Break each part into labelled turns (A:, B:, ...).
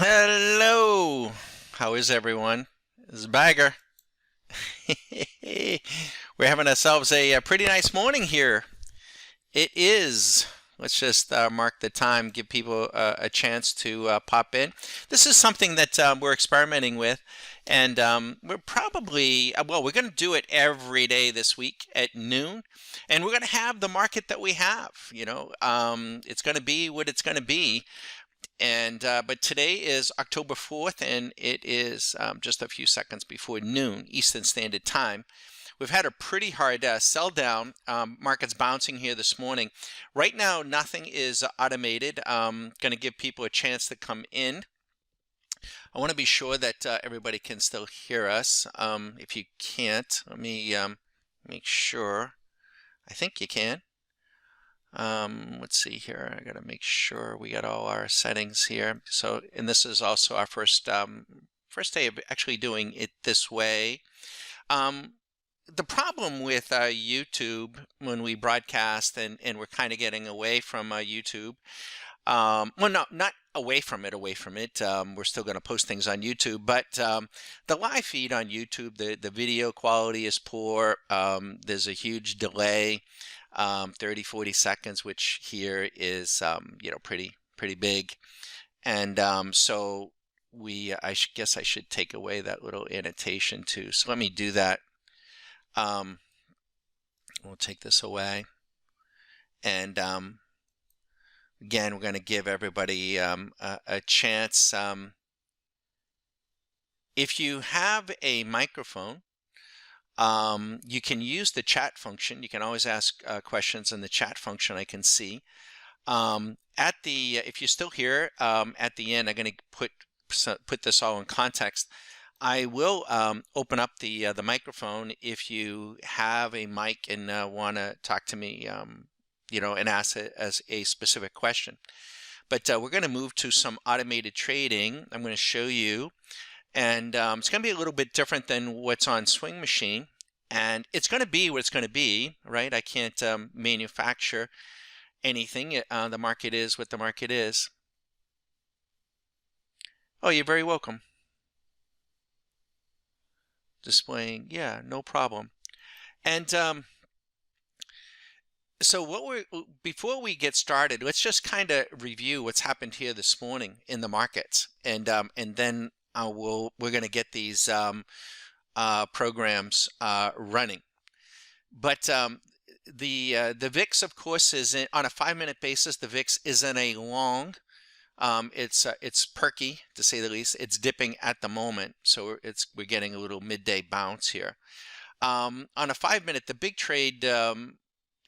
A: Hello. How is everyone? This is Bagger. We're having ourselves a pretty nice morning here. It is. Let's just mark the time, give people a chance to pop in. This is something that we're experimenting with, and we're probably, well, we're going to do it every day this week at noon, and we're going to have the market that we have. It's going to be what it's going to be. And but today is October 4th, and it is just a few seconds before noon Eastern Standard Time. We've had a pretty hard sell down. Market's bouncing here this morning. Right now, nothing is automated. Going to give people a chance to come in. I want to be sure that everybody can still hear us. If you can't, let me make sure. I think you can. Let's see here. I gotta make sure we got all our settings here. So, and this is also our first day of actually doing it this way. The problem with YouTube when we broadcast and we're kind of getting away from YouTube. Well, no, not away from it. We're still going to post things on YouTube, but the live feed on YouTube, the video quality is poor. There's a huge delay. 30-40 seconds, which here is pretty big. And so guess I should take away that little annotation too. So let me do that. We'll take this away, and again, we're going to give everybody a chance. If you have a microphone, you can use the chat function. You can always ask questions in the chat function. I can see. If you're still here, at the end, I'm going to put this all in context. I will open up the microphone if you have a mic and want to talk to me, and ask it as a specific question. But we're going to move to some automated trading. I'm going to show you. And it's going to be a little bit different than what's on Swing Machine. And it's going to be what it's going to be, right? I can't manufacture anything. The market is what the market is. Oh, you're very welcome. Displaying, yeah, no problem. And so before we get started, let's just kind of review what's happened here this morning in the markets. And then we're going to get these programs running. But the VIX, of course, is on a 5-minute basis. The VIX is in a long. It's perky, to say the least. It's dipping at the moment, so we're getting a little midday bounce here. On a 5-minute, the big trade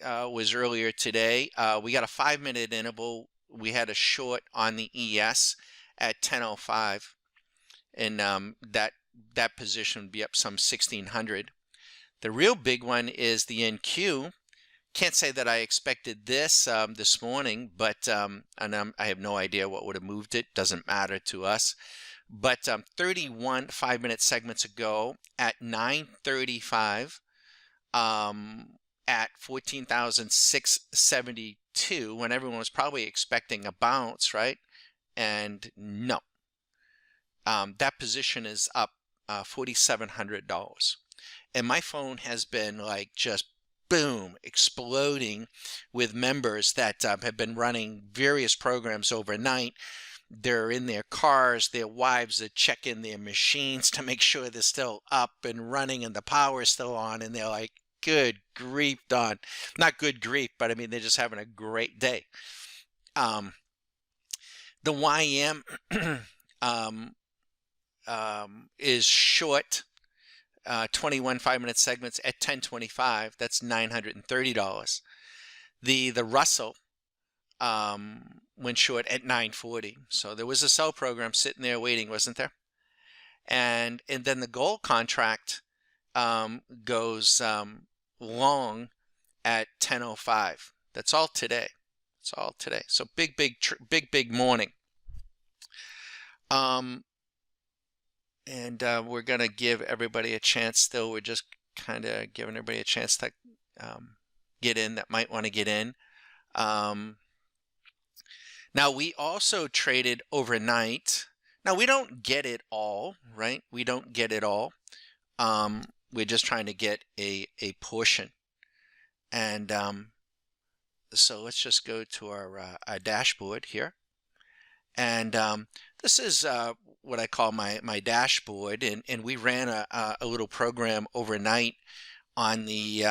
A: was earlier today. We got a 5-minute interval. We had a short on the ES at 10:05. And that position would be up some 1,600. The real big one is the NQ. Can't say that I expected this this morning, but I have no idea what would have moved it. Doesn't matter to us. But 31 5-minute segments ago at 9:35, at 14,672, when everyone was probably expecting a bounce, right? And no. That position is up $4,700. And my phone has been like just boom, exploding with members that have been running various programs overnight. They're in their cars, their wives are checking their machines to make sure they're still up and running and the power is still on. And they're like, good grief, Don. Not good grief, but I mean, they're just having a great day. The YM is short 21 5-minute segments at 10.25. That's $930. The Russell went short at 9.40. So there was a sell program sitting there waiting, wasn't there? And then the gold contract goes long at 10.05. That's all today. That's all today. So big morning. And we're going to give everybody a chance still. We're just kind of giving everybody a chance to get in that might want to get in. Now, we also traded overnight Now we don't get it all, right? We don't get it all. We're just trying to get a portion. And so let's just go to our dashboard here. And this is what I call my dashboard. And we ran a little program overnight on the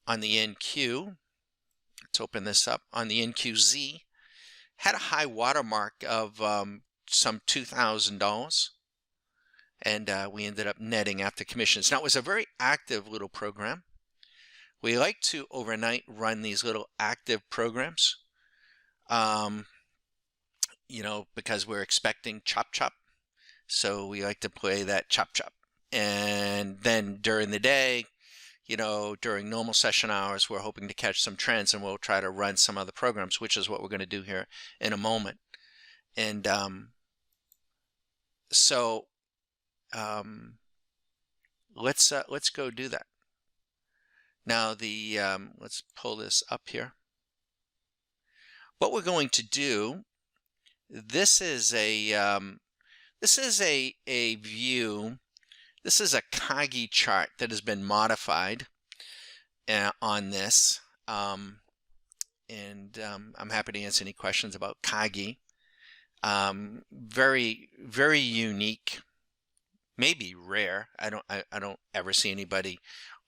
A: NQ. Let's open this up on the NQZ. Had a high watermark of some $2,000. And we ended up netting after commissions. Now, it was a very active little program. We like to overnight run these little active programs, you know, because we're expecting chop chop. So we like to play that chop chop. And then during the day, you know, during normal session hours, we're hoping to catch some trends, and we'll try to run some other programs, which is what we're going to do here in a moment. And so let's go do that. Now let's pull this up here. What we're going to do, this is a view. This is a Kagi chart that has been modified on this, and I'm happy to answer any questions about Kagi. Very, very unique, maybe rare. I don't ever see anybody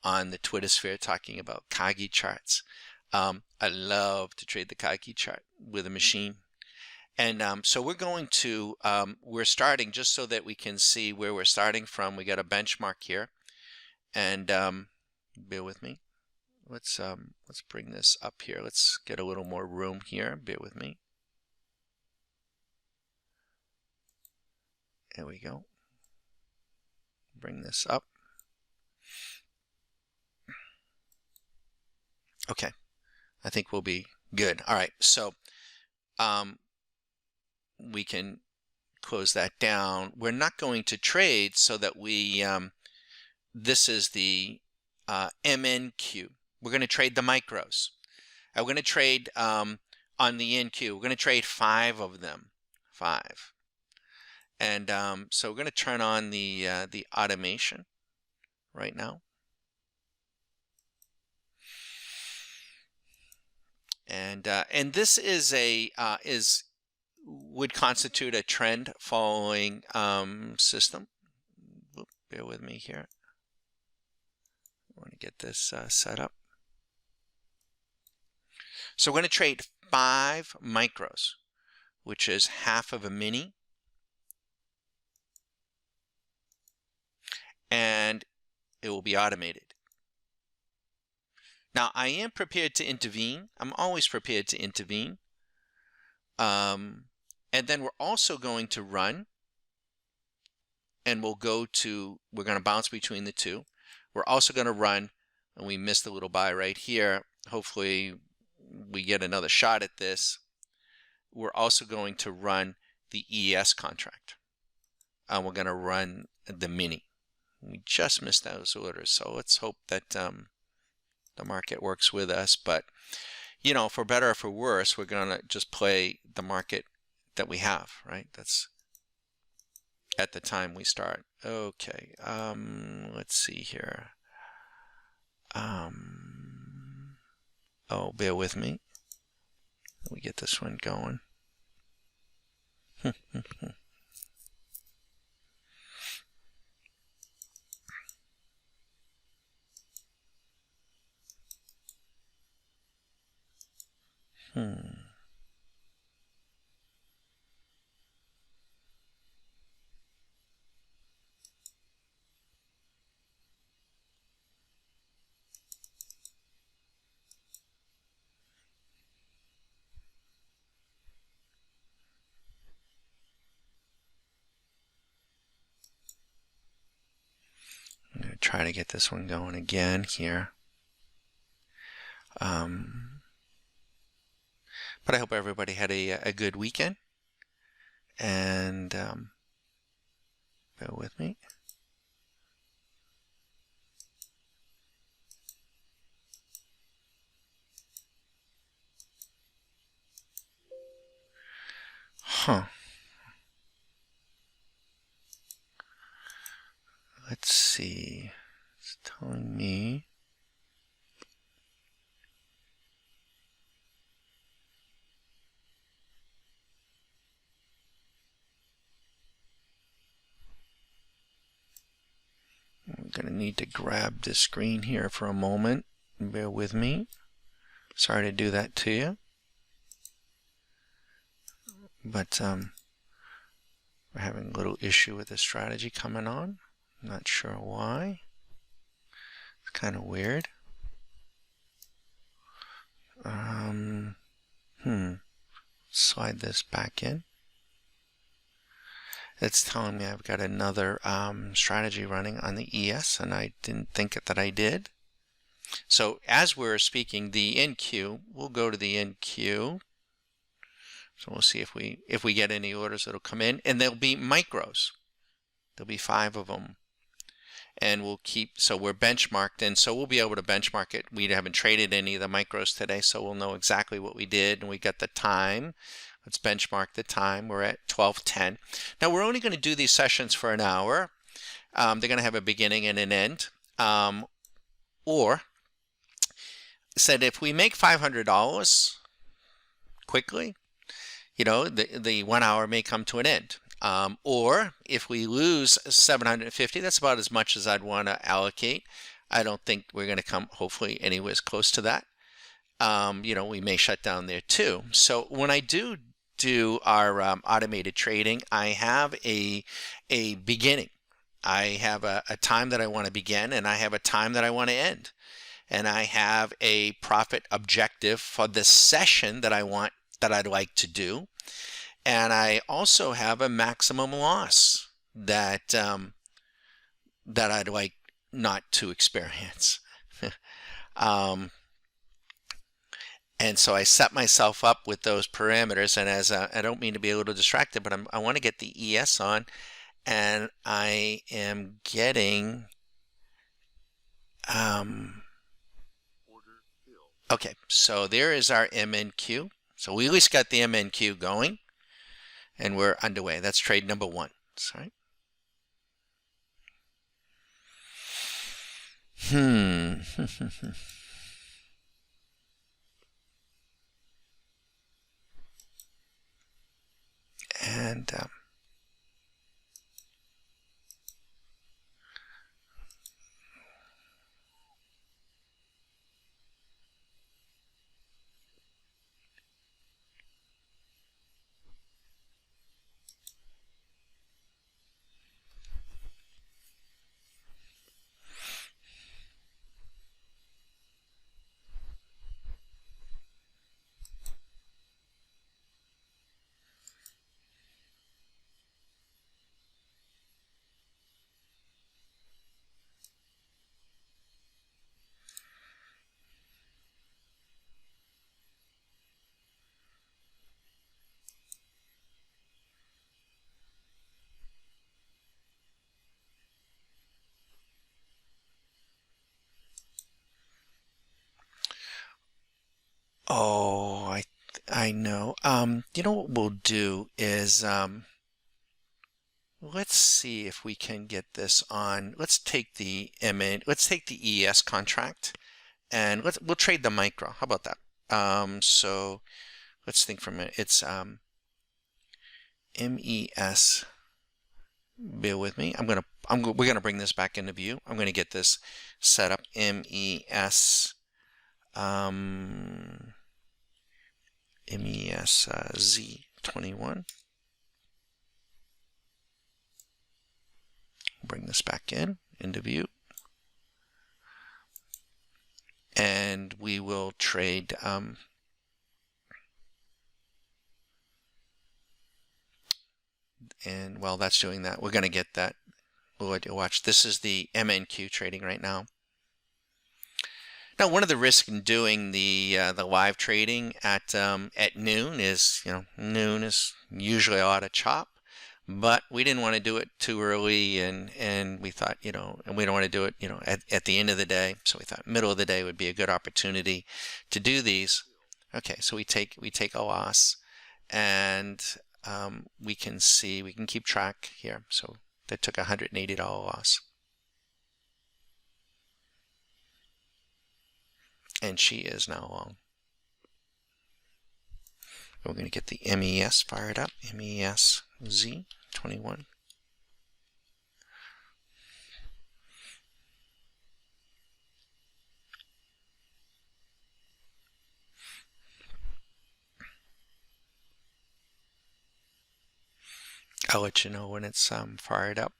A: on the Twitter sphere talking about Kagi charts. I love to trade the Kagi chart with a machine. And so we're going to, we're starting just so that we can see where we're starting from. We got a benchmark here. And bear with me. Let's bring this up here. Let's get a little more room here. Bear with me. There we go. Bring this up. Okay, I think we'll be good. All right, so we can close that down. We're not going to trade so that we, this is the MNQ. We're going to trade the micros. We're going to trade on the NQ. We're going to trade 5 of them, 5. And so we're going to turn on the automation right now. And this is would constitute a trend following system. Bear with me here. I want to get this set up. So we're going to trade 5 micros, which is half of a mini. And it will be automated. Now, I am prepared to intervene. I'm always prepared to intervene. And then we're also going to run, and we're going to bounce between the two. We're also going to run, and we missed a little buy right here. Hopefully, we get another shot at this. We're also going to run the ES contract. And we're going to run the mini. We just missed those orders, so let's hope that the market works with us. But, you know, for better or for worse, we're going to just play the market that we have, right? That's at the time we start. Okay, let's see here. Oh, bear with me. Let me get this one going. I'm going to try to get this one going again here. But I hope everybody had a good weekend. And bear with me. Huh. I'm going to need to grab the screen here for a moment. Bear with me. Sorry to do that to you. But we're having a little issue with the strategy coming on. Not sure why. It's kind of weird. Slide this back in. It's telling me I've got another strategy running on the ES, and I didn't think that I did. So as we're speaking, the NQ, we'll go to the NQ. So we'll see if we get any orders that'll come in, and they'll be micros. There'll be 5 of them, and we'll keep. So we're benchmarked, and so we'll be able to benchmark it. We haven't traded any of the micros today, so we'll know exactly what we did, and we got the time. Let's benchmark the time. We're at 12:10. Now we're only going to do these sessions for an hour. They're going to have a beginning and an end. Or said if we make $500 quickly, you know, the 1 hour may come to an end. Or if we lose 750, that's about as much as I'd want to allocate. I don't think we're going to come, hopefully, anywhere close to that. You know, we may shut down there too. So when I do our automated trading, I have a beginning. I have a time that I want to begin, and I have a time that I want to end. And I have a profit objective for the session that I'd like to do. And I also have a maximum loss that I'd like not to experience. And so I set myself up with those parameters, and as I don't mean to be a little distracted, but I want to get the ES on, and I am getting okay, so there is our MNQ. So we at least got the MNQ going, and we're underway. That's trade number 1. Sorry. And oh, I know. You know what we'll do is let's see if we can get this on. Let's take the ES contract, and we'll trade the micro. How about that? So let's think for a minute. It's MES. Bear with me. We're gonna bring this back into view. I'm gonna get this set up. MES. MES Z21. Bring this back into view, and we will trade and while that's doing that, we're going to get that. Watch, this is the MNQ trading right now. Now, one of the risks in doing the live trading at noon is, you know, noon is usually a lot of chop, but we didn't want to do it too early, and we thought, you know, and we don't want to do it, you know, at the end of the day. So we thought middle of the day would be a good opportunity to do these. Okay, so we take a loss, and we can keep track here. So that took a $180 loss. And she is now long. We're going to get the MES fired up. MES Z21. I'll let you know when it's fired up.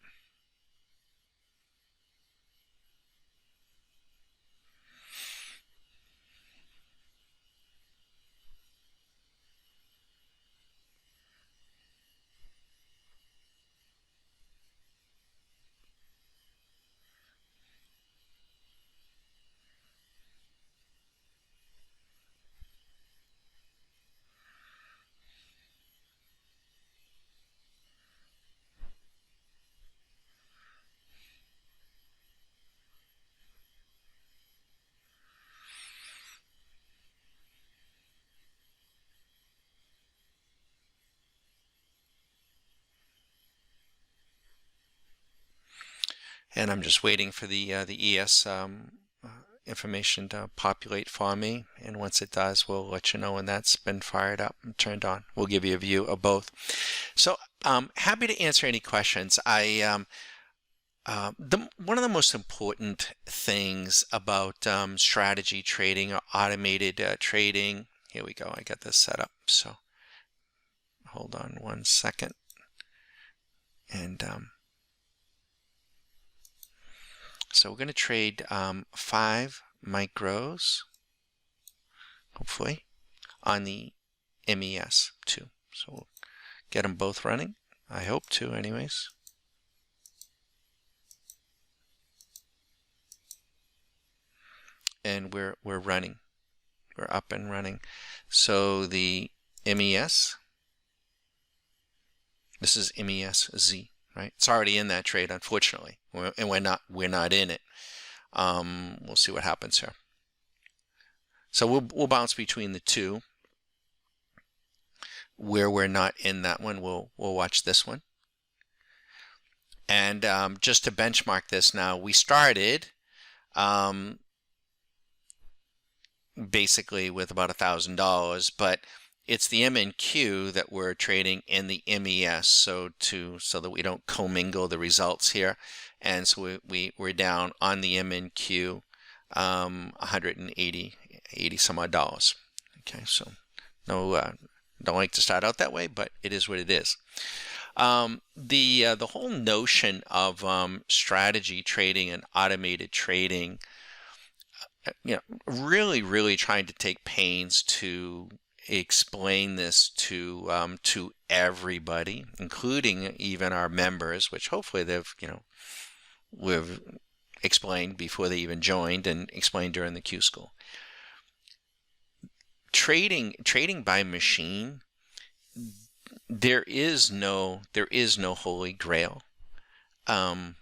A: And I'm just waiting for the ES information to populate for me. And once it does, we'll let you know when that's been fired up and turned on. We'll give you a view of both. So happy to answer any questions. One of the most important things about strategy trading or automated trading, here we go, I got this set up. So hold on 1 second. And so we're going to trade 5 micros, hopefully, on the MES too. So we'll get them both running. I hope to, anyways. And we're running. We're up and running. So the MES, this is MESZ. Right? It's already in that trade, unfortunately, and we're not in it. We'll see what happens here. So we'll bounce between the two. Where we're not in that one, we'll watch this one. And just to benchmark this now, we started basically with about $1,000, but it's the MNQ that we're trading in the MES, so that we don't commingle the results here. And so we're down on the MNQ 180 some odd dollars. Okay, so no, don't like to start out that way, but it is what it is. The whole notion of strategy trading and automated trading, really trying to take pains to explain this to everybody, including even our members, which hopefully we've explained before they even joined and explained during the Q School. Trading by machine, there is no holy grail. It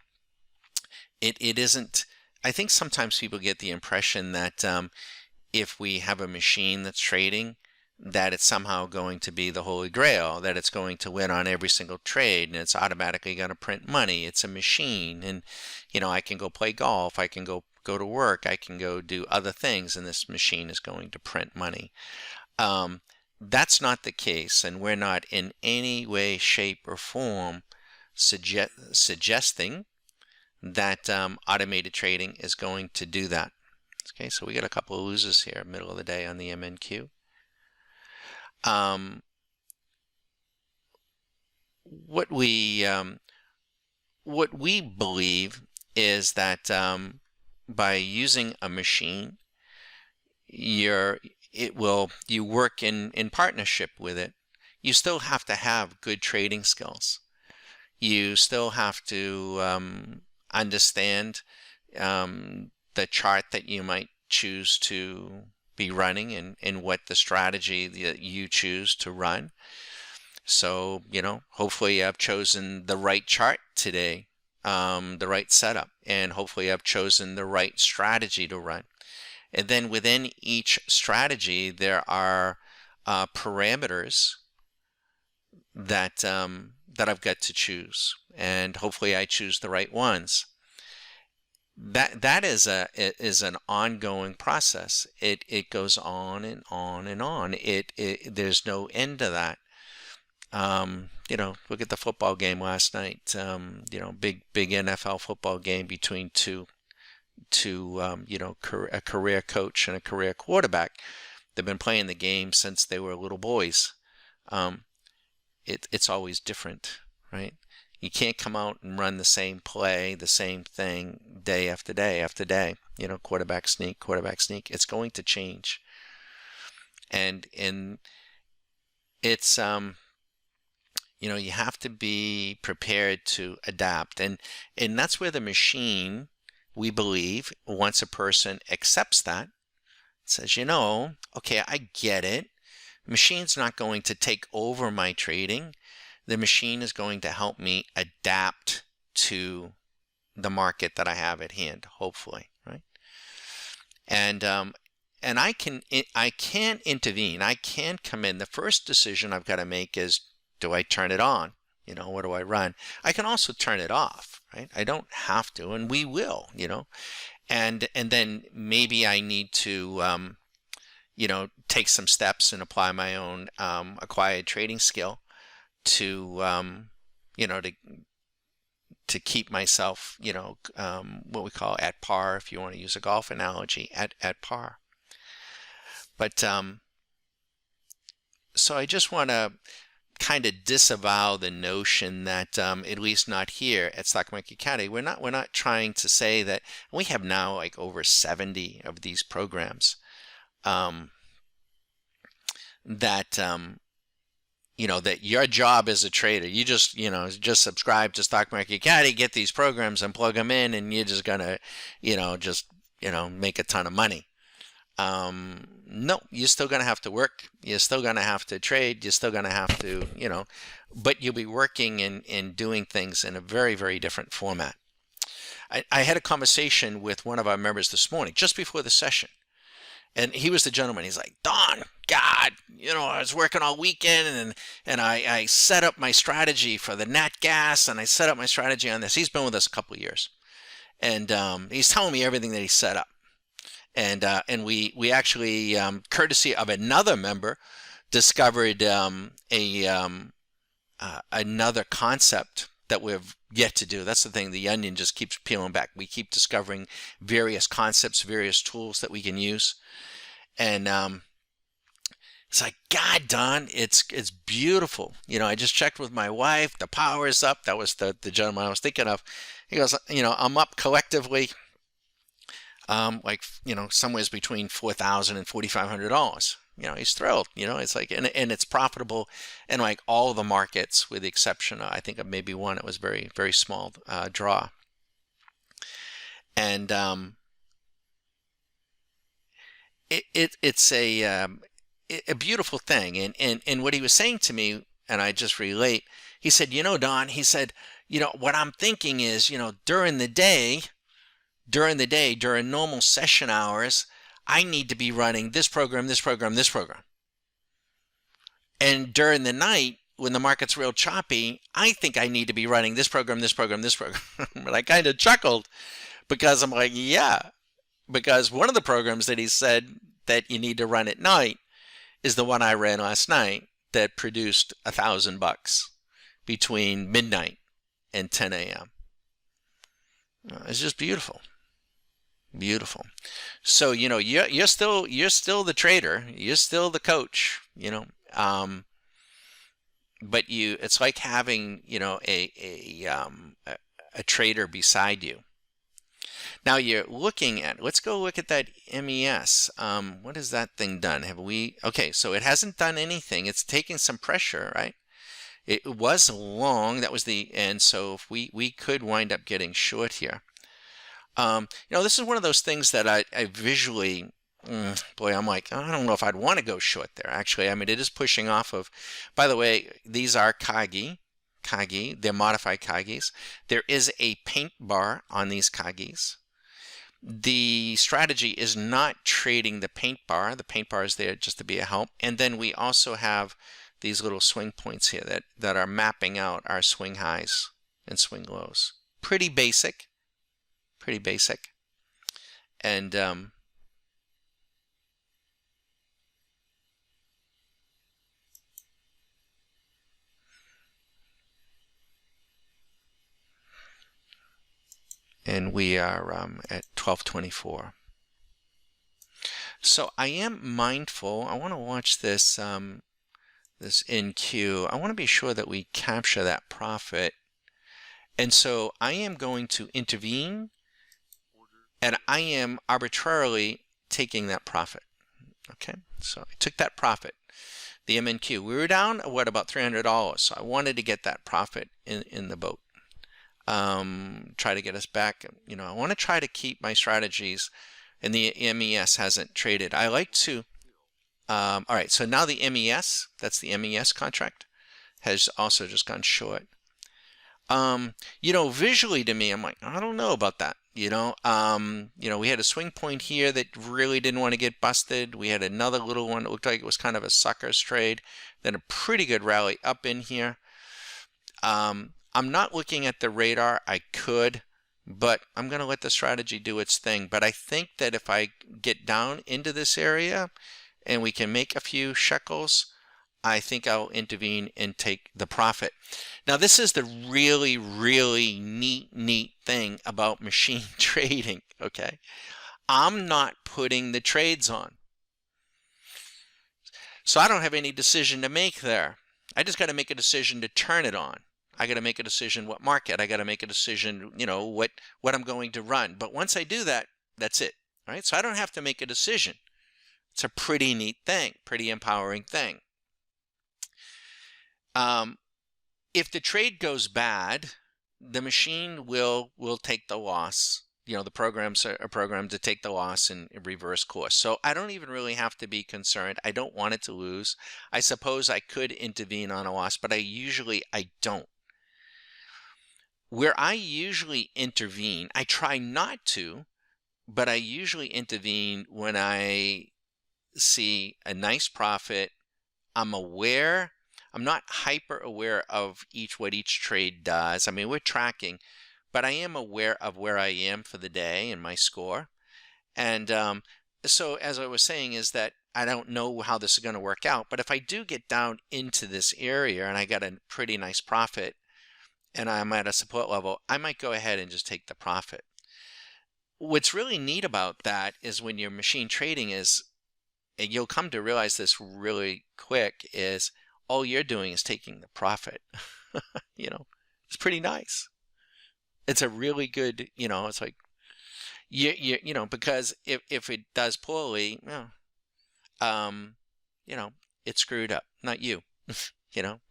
A: isn't. I think sometimes people get the impression that if we have a machine that's trading, that it's somehow going to be the holy grail, that it's going to win on every single trade and it's automatically going to print money. It's a machine, and I can go play golf, I can go to work, I can go do other things, and this machine is going to print money. That's not the case, and we're not in any way, shape, or form suggesting that automated trading is going to do that. Okay, so we got a couple of losers here, middle of the day on the MNQ. What we believe is that by using a machine, you work in partnership with it. You still have to have good trading skills. You still have to understand the chart that you might choose to be running and what the strategy that you choose to run. So, hopefully I've chosen the right chart today, the right setup, and hopefully I've chosen the right strategy to run. And then within each strategy, there are parameters that I've got to choose, and hopefully I choose the right ones. That is an ongoing process. It goes on and on and on. There's no end to that. Look at the football game last night. Big NFL football game between two a career coach and a career quarterback. They've been playing the game since they were little boys. It's always different, right? You can't come out and run the same play, the same thing day after day after day. Quarterback sneak, quarterback sneak. It's going to change. And it's you have to be prepared to adapt. And that's where the machine, we believe, once a person accepts that, says, okay, I get it. The machine's not going to take over my trading. The machine is going to help me adapt to the market that I have at hand, hopefully, right? And I can intervene. I can come in. The first decision I've got to make is, do I turn it on? What do I run? I can also turn it off, right? I don't have to, and we will, and then maybe I need to take some steps and apply my own acquired trading skill to to keep myself, what we call at par, if you want to use a golf analogy, at par. But so I just want to kind of disavow the notion that at least not here at Stock Market Academy, we're not trying to say that we have now like over 70 of these programs that that your job as a trader, you just subscribe to Stock Market Academy, get these programs and plug them in, and you're just gonna make a ton of money. No, you're still going to have to work. You're still going to have to trade. You're still going to have to, but you'll be working and doing things in a very, very different format. I had a conversation with one of our members this morning, just before the session. And he was the gentleman. He's like, Don, God, I was working all weekend and I set up my strategy for the nat gas, and I set up my strategy on this. He's been with us a couple of years. And he's telling me everything that he set up. And we actually, courtesy of another member, discovered another concept that we've yet to do. That's the thing. The onion just keeps peeling back. We keep discovering various concepts, various tools that we can use. And it's like, God, Don, it's beautiful. I just checked with my wife. The power is up. That was the gentleman I was thinking of. He goes, I'm up collectively. Somewhere between $4,000 and $4,500. He's thrilled. It's like, and it's profitable in like all the markets, with the exception, I think, of maybe one. It was very, very small draw. And it's a beautiful thing. And what he was saying to me, and I just relate. He said, Don, he said, what I'm thinking is, during the day, during normal session hours, I need to be running this program, this program, this program. And during the night, when the market's real choppy, I think I need to be running this program, this program, this program. But I kind of chuckled because I'm like, yeah, because one of the programs that he said that you need to run at night is the one I ran last night that produced $1,000 between midnight and 10 a.m. It's just beautiful. Beautiful. So, you're still the trader. You're still the coach, but it's like having, a trader beside you. Now you're looking at, let's go look at that MES. What has that thing done? Okay, so it hasn't done anything. It's taking some pressure, right? It was long. That was and so if we could wind up getting short here. This is one of those things that I visually, I'm like, I don't know if I'd want to go short there. Actually, I mean, it is pushing off of, by the way, these are Kagi, they're modified Kagis. There is a paint bar on these Kagis. The strategy is not trading the paint bar. The paint bar is there just to be a help. And then we also have these little swing points here that are mapping out our swing highs and swing lows. Pretty basic. And we are at 12:24. So I am mindful. I want to watch this this NQ, I want to be sure that we capture that profit. And so I am going to intervene, and I am arbitrarily taking that profit. Okay, so I took that profit, the MNQ. We were down, what, about $300. So I wanted to get that profit in the boat. Try to get us back. I want to try to keep my strategies, and the MES hasn't traded. I like to, all right, so now the MES, that's the MES contract, has also just gone short. Visually to me, I'm like, I don't know about that. We had a swing point here that really didn't want to get busted. We had another little one that looked like it was kind of a sucker's trade. Then a pretty good rally up in here. I'm not looking at the radar. I could, but I'm going to let the strategy do its thing. But I think that if I get down into this area and we can make a few shekels, I think I'll intervene and take the profit. Now, this is the really, really neat thing about machine trading, okay? I'm not putting the trades on. So I don't have any decision to make there. I just got to make a decision to turn it on. I got to make a decision what market. I got to make a decision, what I'm going to run. But once I do that, that's it, all right? So I don't have to make a decision. It's a pretty neat thing, pretty empowering thing. If the trade goes bad, the machine will take the loss. The programs are programmed to take the loss in reverse course. So I don't even really have to be concerned. I don't want it to lose. I suppose I could intervene on a loss, but I don't. Where I usually intervene, I try not to, but I usually intervene when I see a nice profit. I'm not hyper aware of what each trade does. I mean, we're tracking, but I am aware of where I am for the day and my score. And so as I was saying is that I don't know how this is going to work out, but if I do get down into this area and I got a pretty nice profit and I'm at a support level, I might go ahead and just take the profit. What's really neat about that is when you're machine trading is, and you'll come to realize this really quick, is all you're doing is taking the profit. It's pretty nice. It's a really good, it's like, because if it does poorly, it's screwed up, not you.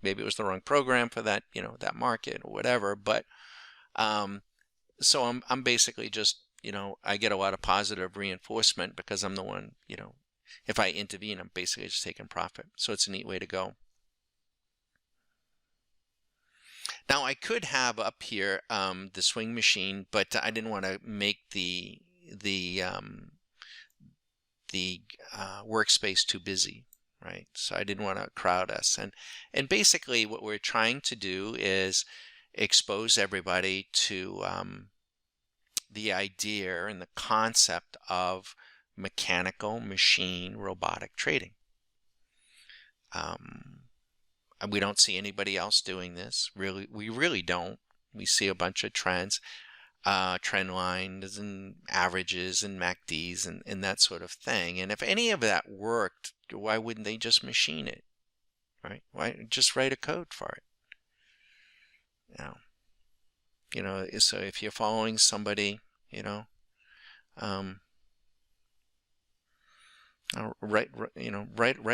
A: Maybe it was the wrong program for that, that market or whatever. But so I'm basically just, I get a lot of positive reinforcement because I'm the one, if I intervene, I'm basically just taking profit. So it's a neat way to go. Now I could have up here the swing machine, but I didn't want to make the workspace too busy, right? So I didn't want to crowd us. And basically what we're trying to do is expose everybody to the idea and the concept of mechanical machine robotic trading. We don't see anybody else doing this. Really, we really don't. We see a bunch of trends, trend lines and averages and MACDs and that sort of thing. And if any of that worked, why wouldn't they just machine it, right? Why just write a code for it? So if you're following somebody, write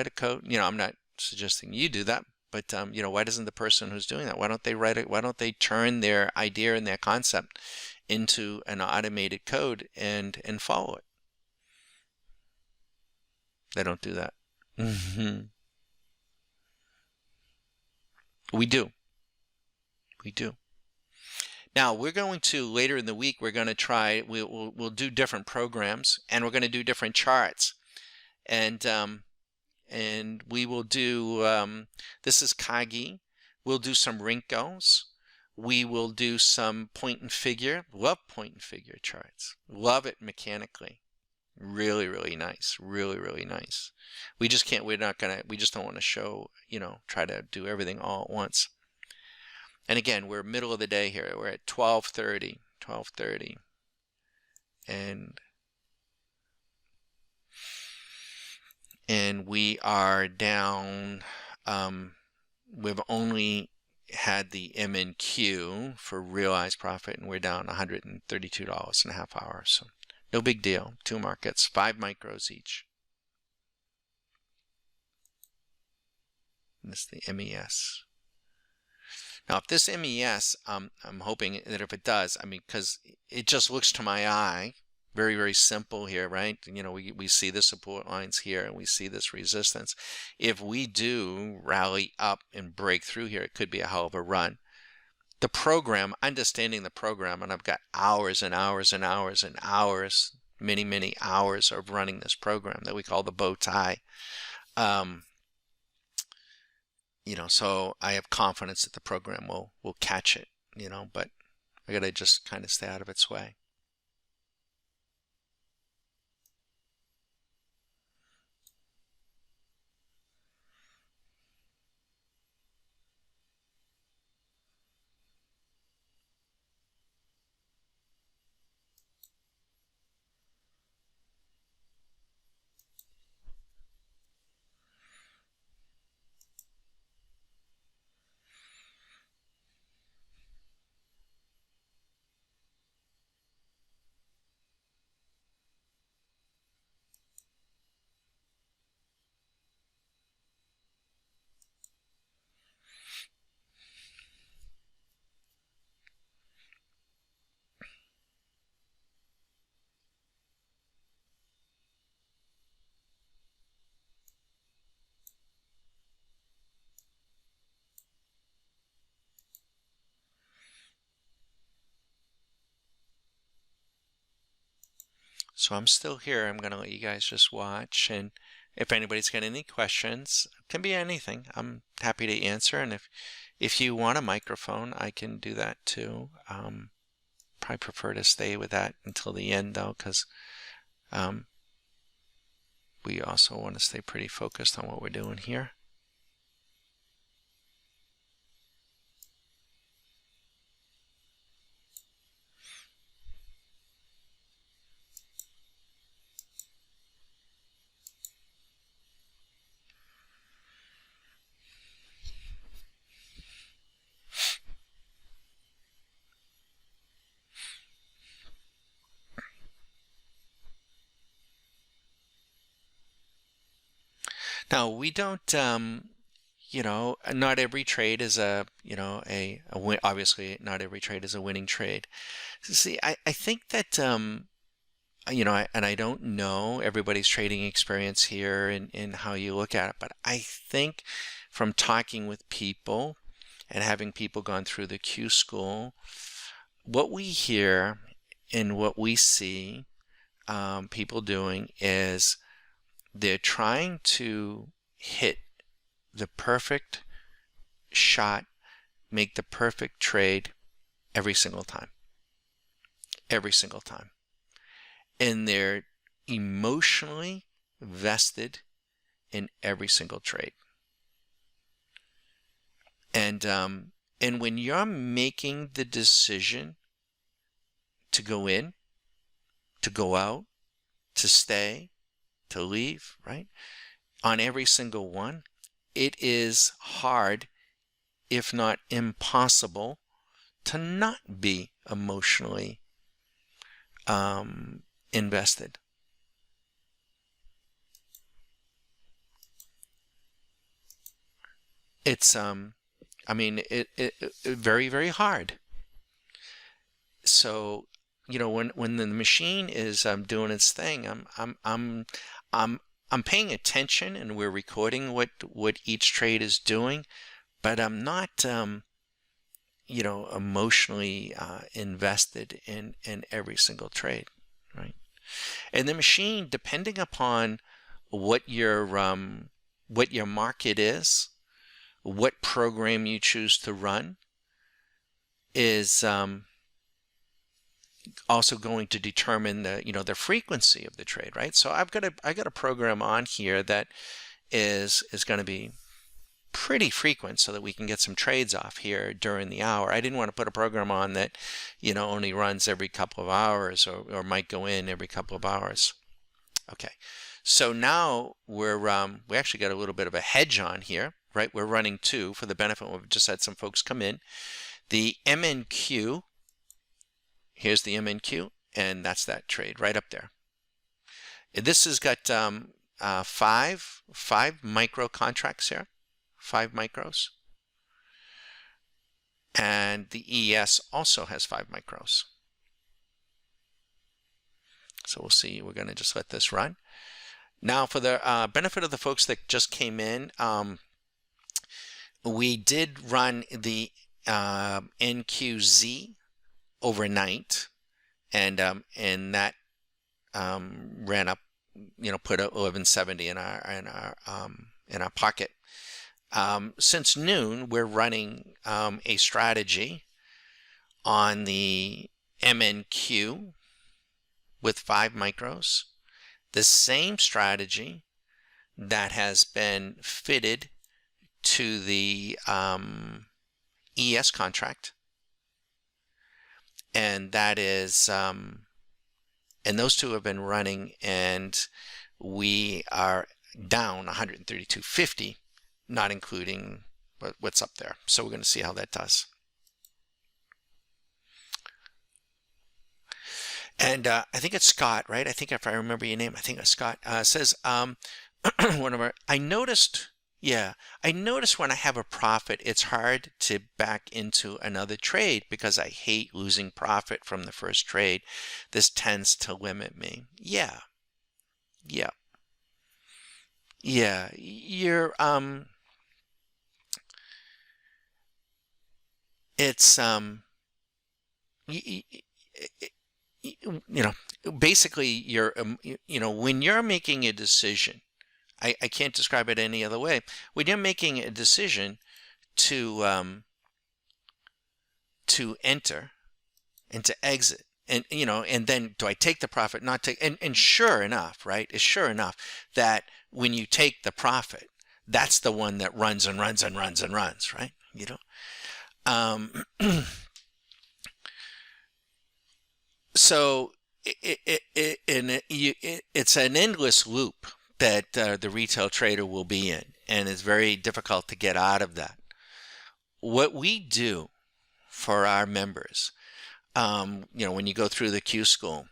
A: a code. I'm not suggesting you do that. But why doesn't the person who's doing that? Why don't they write it? Why don't they turn their idea and their concept into an automated code and follow it? They don't do that. We do. Now we're going to later in the week. We're going to try. We'll do different programs, and we're going to do different charts, and we will do, this is Kagi. We'll do some Rinkos. We will do some point and figure. Love point and figure charts. Love it mechanically. Really, really nice. Really, really nice. We just can't, we just don't want to show, try to do everything all at once. And again, we're middle of the day here. We're at 12:30. And we are down we've only had the MNQ for realized profit, and we're down $132 in a half hour. So no big deal. Two markets, 5 micros each. And this is the MES. Now, if this MES, I'm hoping that if it does, I mean, because it just looks to my eye very, very simple here, right? You know, we see the support lines here and we see this resistance. If we do rally up and break through here, it could be a hell of a run. The program, understanding the program, and I've got hours and hours and hours and hours, many, many hours of running this program that we call the bow tie. You know, so I have confidence that the program will catch it, you know, but I gotta just kind of stay out of its way. So I'm still here. I'm going to let you guys just watch. And if anybody's got any questions, it can be anything, I'm happy to answer. And if you want a microphone, I can do that too. Probably prefer to stay with that until the end though, because we also want to stay pretty focused on what we're doing here. Now, we don't, you know, not every trade is a, you know, a win. Obviously, not every trade is a winning trade. See, I think that, you know, and I don't know everybody's trading experience here and how you look at it, but I think from talking with people and having people gone through the Q school, what we hear and what we see people doing is they're trying to hit the perfect shot, make the perfect trade every single time. Every single time. And they're emotionally vested in every single trade. And when you're making the decision to go in, to go out, to stay, to leave, right? On every single one, it is hard, if not impossible, to not be emotionally invested. It's I mean it very, very hard. So, you know, when the machine is doing its thing, I'm paying attention, and we're recording what each trade is doing, but I'm not you know, emotionally invested in every single trade, right? And the machine, depending upon what your market is, what program you choose to run, is also going to determine the, you know, the frequency of the trade, right? So I got a program on here that is going to be pretty frequent so that we can get some trades off here during the hour. I didn't want to put a program on that, you know, only runs every couple of hours or might go in every couple of hours. Okay, so now we actually got a little bit of a hedge on here, right? We're running two for the benefit. We've just had some folks come in. The MNQ, here's the MNQ, and that's that trade right up there. This has got five micro contracts here, 5 micros. And the ES also has 5 micros. So we'll see. We're going to just let this run. Now, for the benefit of the folks that just came in, we did run the NQZ overnight, and that ran up, put 1170 in our pocket. Since noon, we're running a strategy on the MNQ with 5 micros, the same strategy that has been fitted to the ES contract, and that is, and those two have been running, and we are down 132.50, not including what's up there. So we're going to see how that does. And I think it's Scott, right? I think if I remember your name, I think it's Scott, says, one of our, I noticed when I have a profit, it's hard to back into another trade because I hate losing profit from the first trade. This tends to limit me. Yeah. You're, it's, basically you're, when you're making a decision, I can't describe it any other way. When you're making a decision to enter and to exit, and and then do I take the profit, not take, and sure enough, right? It's sure enough that when you take the profit, that's the one that runs and runs and runs and runs, right? So it's an endless loop that the retail trader will be in, and it's very difficult to get out of that. What we do for our members, when you go through the Q School,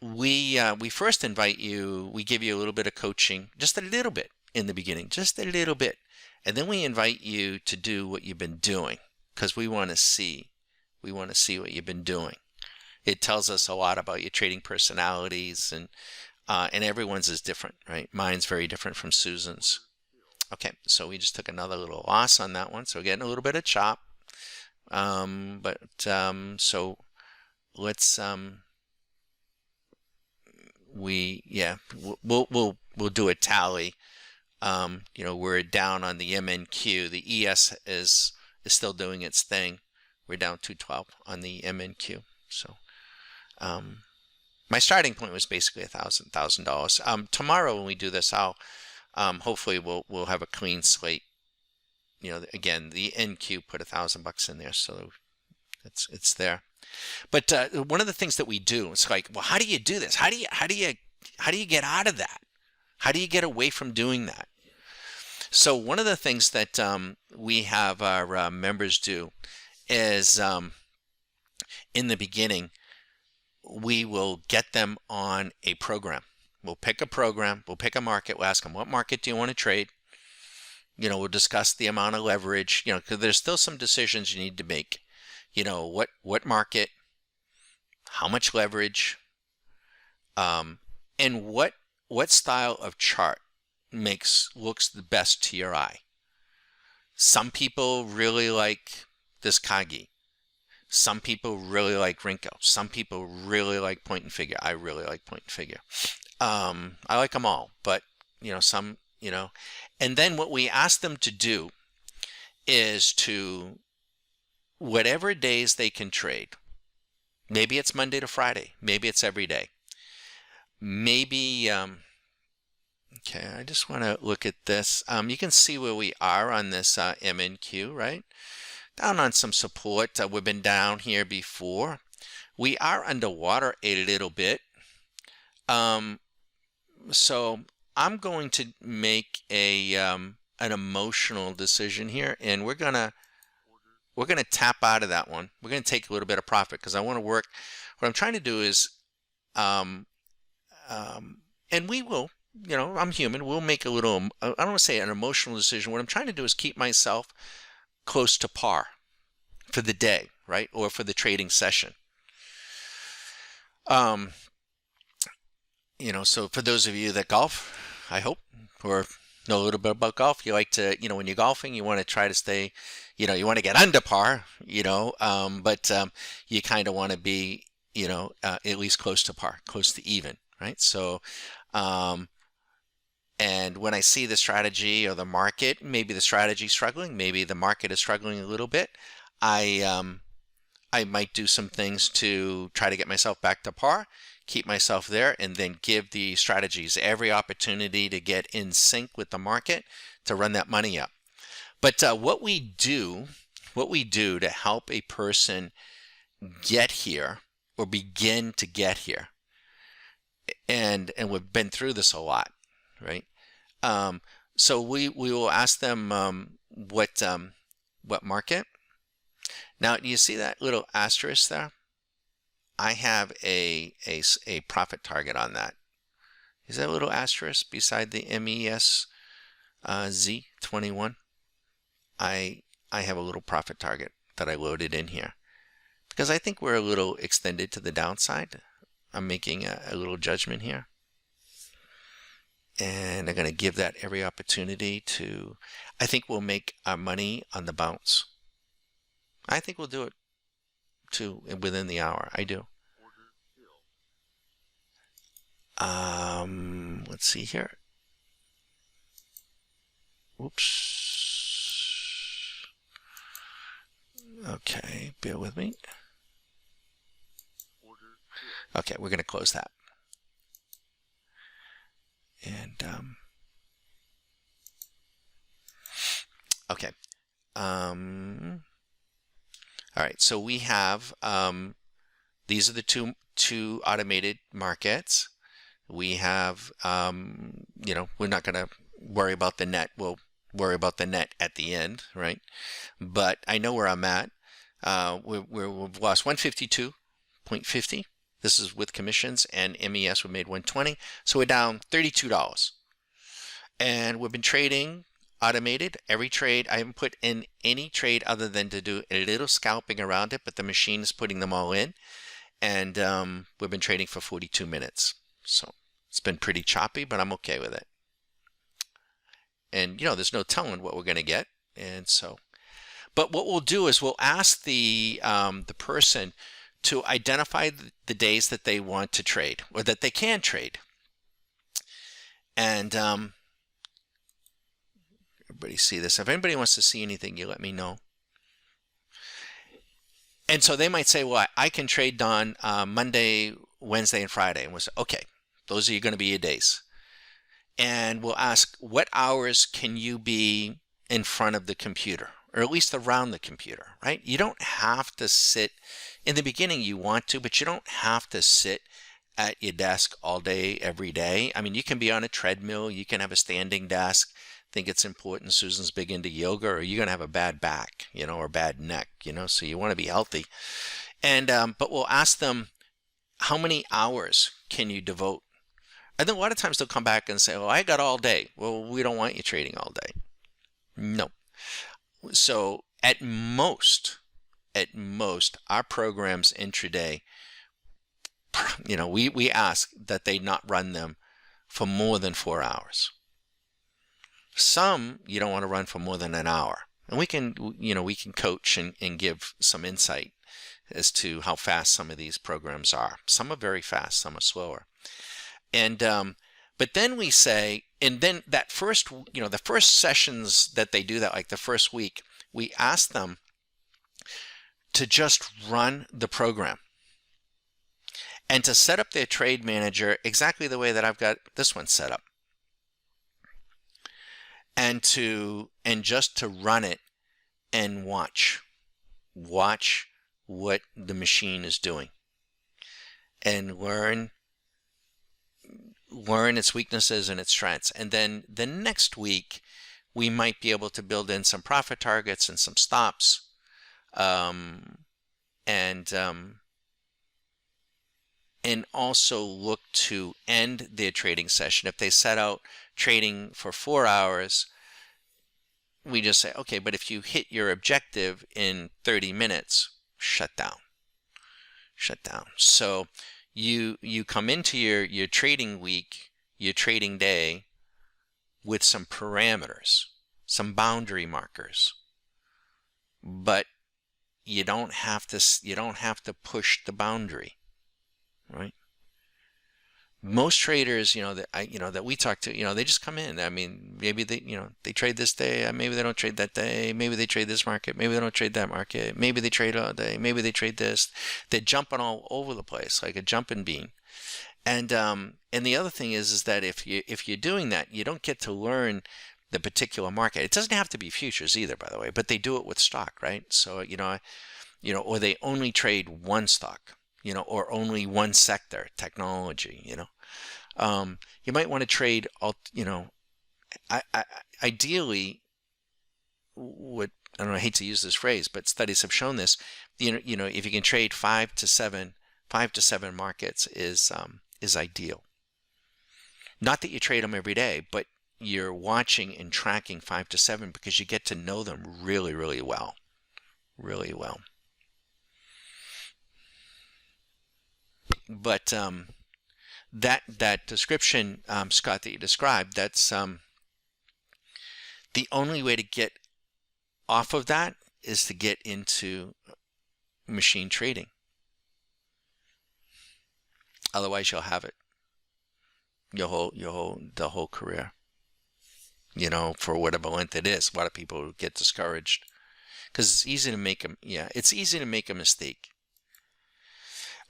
A: we first invite you, we give you a little bit of coaching, just a little bit in the beginning, just a little bit, and then we invite you to do what you've been doing, because we want to see what you've been doing. It tells us a lot about your trading personalities, and everyone's is different, right? Mine's very different from Susan's. Okay, so we just took another little loss on that one, so we're getting a little bit of chop. So let's we'll do a tally. We're down on the MNQ. The ES is still doing its thing. We're down 212 on the MNQ. So my starting point was basically $1,000. Tomorrow when we do this, I'll hopefully we'll have a clean slate. Again, the NQ put $1,000 in there, so it's there. But one of the things that we do, it's like, well, how do you do this? How do you get out of that? How do you get away from doing that? So one of the things that we have our members do is in the beginning, we will get them on a program. We'll pick a program, we'll pick a market, we'll ask them, what market do you want to trade? We'll discuss the amount of leverage, because there's still some decisions you need to make. What market, how much leverage, and what style of chart looks the best to your eye. Some people really like this Kagi. Some people really like Rinko. Some people really like point and figure. I really like point and figure. I like them all, but some, and then what we ask them to do is to, whatever days they can trade, maybe it's Monday to Friday, maybe it's every day, maybe, okay, I just want to look at this. You can see where we are on this MNQ, right? Down on some support. We've been down here before. We are underwater a little bit. So I'm going to make a an emotional decision here, and we're gonna tap out of that one. We're gonna take a little bit of profit because I want to work. What I'm trying to do is, um, and we will, I'm human. We'll make a little. I don't want to say an emotional decision. What I'm trying to do is keep myself close to par for the day, right, or for the trading session. Um, so for those of you that golf, I hope, or know a little bit about golf, you like to, when you're golfing, you want to try to stay, you want to get under par, but you kind of want to be, at least close to par, close to even, right? So, and when I see the strategy or the market, maybe the strategy struggling, maybe the market is struggling a little bit, I might do some things to try to get myself back to par, keep myself there, and then give the strategies every opportunity to get in sync with the market to run that money up. But what we do to help a person get here or begin to get here, and we've been through this a lot, right? So we will ask them what market. Now, do you see that little asterisk there? I have a profit target on that. Is that a little asterisk beside the MES Z21? I have a little profit target that I loaded in here because I think we're a little extended to the downside. I'm making a little judgment here. And I'm going to give that every opportunity to, I think we'll make our money on the bounce. I think we'll do it too within the hour. I do. Let's see here. Oops. Okay, bear with me. Okay, we're going to close that. And okay. All right, so we have these are the two automated markets. We have we're not going to worry about the net. We'll worry about the net at the end, right? But I know where I'm at. We've lost 152.50. This is with commissions, and MES we made 120, so we're down $32. And we've been trading automated every trade. I haven't put in any trade other than to do a little scalping around it, but the machine is putting them all in. And we've been trading for 42 minutes. So it's been pretty choppy, but I'm okay with it. And there's no telling what we're going to get. And so, but what we'll do is we'll ask the person to identify the days that they want to trade or that they can trade. And everybody see this. If anybody wants to see anything, you let me know. And so they might say, well, I can trade on Monday, Wednesday, and Friday. And we'll say, okay, those are going to be your days. And we'll ask, what hours can you be in front of the computer, or at least around the computer, right? You don't have to sit. In the beginning, you want to, but you don't have to sit at your desk all day, every day. I mean, you can be on a treadmill. You can have a standing desk. I think it's important. Susan's big into yoga, or you're going to have a bad back, or bad neck, so you want to be healthy. And, but we'll ask them, how many hours can you devote? And then a lot of times they'll come back and say, well, I got all day. Well, we don't want you trading all day. No. So at most, our programs intraday, we ask that they not run them for more than 4 hours. Some you don't want to run for more than an hour. And we can coach and give some insight as to how fast some of these programs are. Some are very fast, some are slower. And but then we say, and then that first, the first sessions that they do that, like the first week, we ask them to just run the program and to set up their trade manager exactly the way that I've got this one set up, and just to run it and watch what the machine is doing and learn its weaknesses and its strengths. And then the next week we might be able to build in some profit targets and some stops, um, and um, and also look to end their trading session. If they set out trading for 4 hours, we just say, okay, but if you hit your objective in 30 minutes, shut down. So you come into your trading week, your trading day, with some parameters, some boundary markers, but you don't have to push the boundary, right? Most traders, that we talk to, they just come in. I mean, maybe they trade this day, maybe they don't trade that day, maybe they trade this market, maybe they don't trade that market, maybe they trade all day, maybe they trade this. They're jumping all over the place like a jumping bean. And the other thing is that if you're doing that, you don't get to learn the particular market. It doesn't have to be futures either, by the way, but they do it with stock, right? So or they only trade one stock, or only one sector, technology, you might want to trade all, ideally, what I don't know, I hate to use this phrase, but studies have shown this. If you can trade five to seven markets is ideal. Not that you trade them every day, but you're watching and tracking 5 to 7 because you get to know them really, really well, really well. But that description, Scott, that you described, that's the only way to get off of that is to get into machine trading. Otherwise, you'll have it the whole career. For whatever length it is. A lot of people get discouraged because it's easy to make it's easy to make a mistake.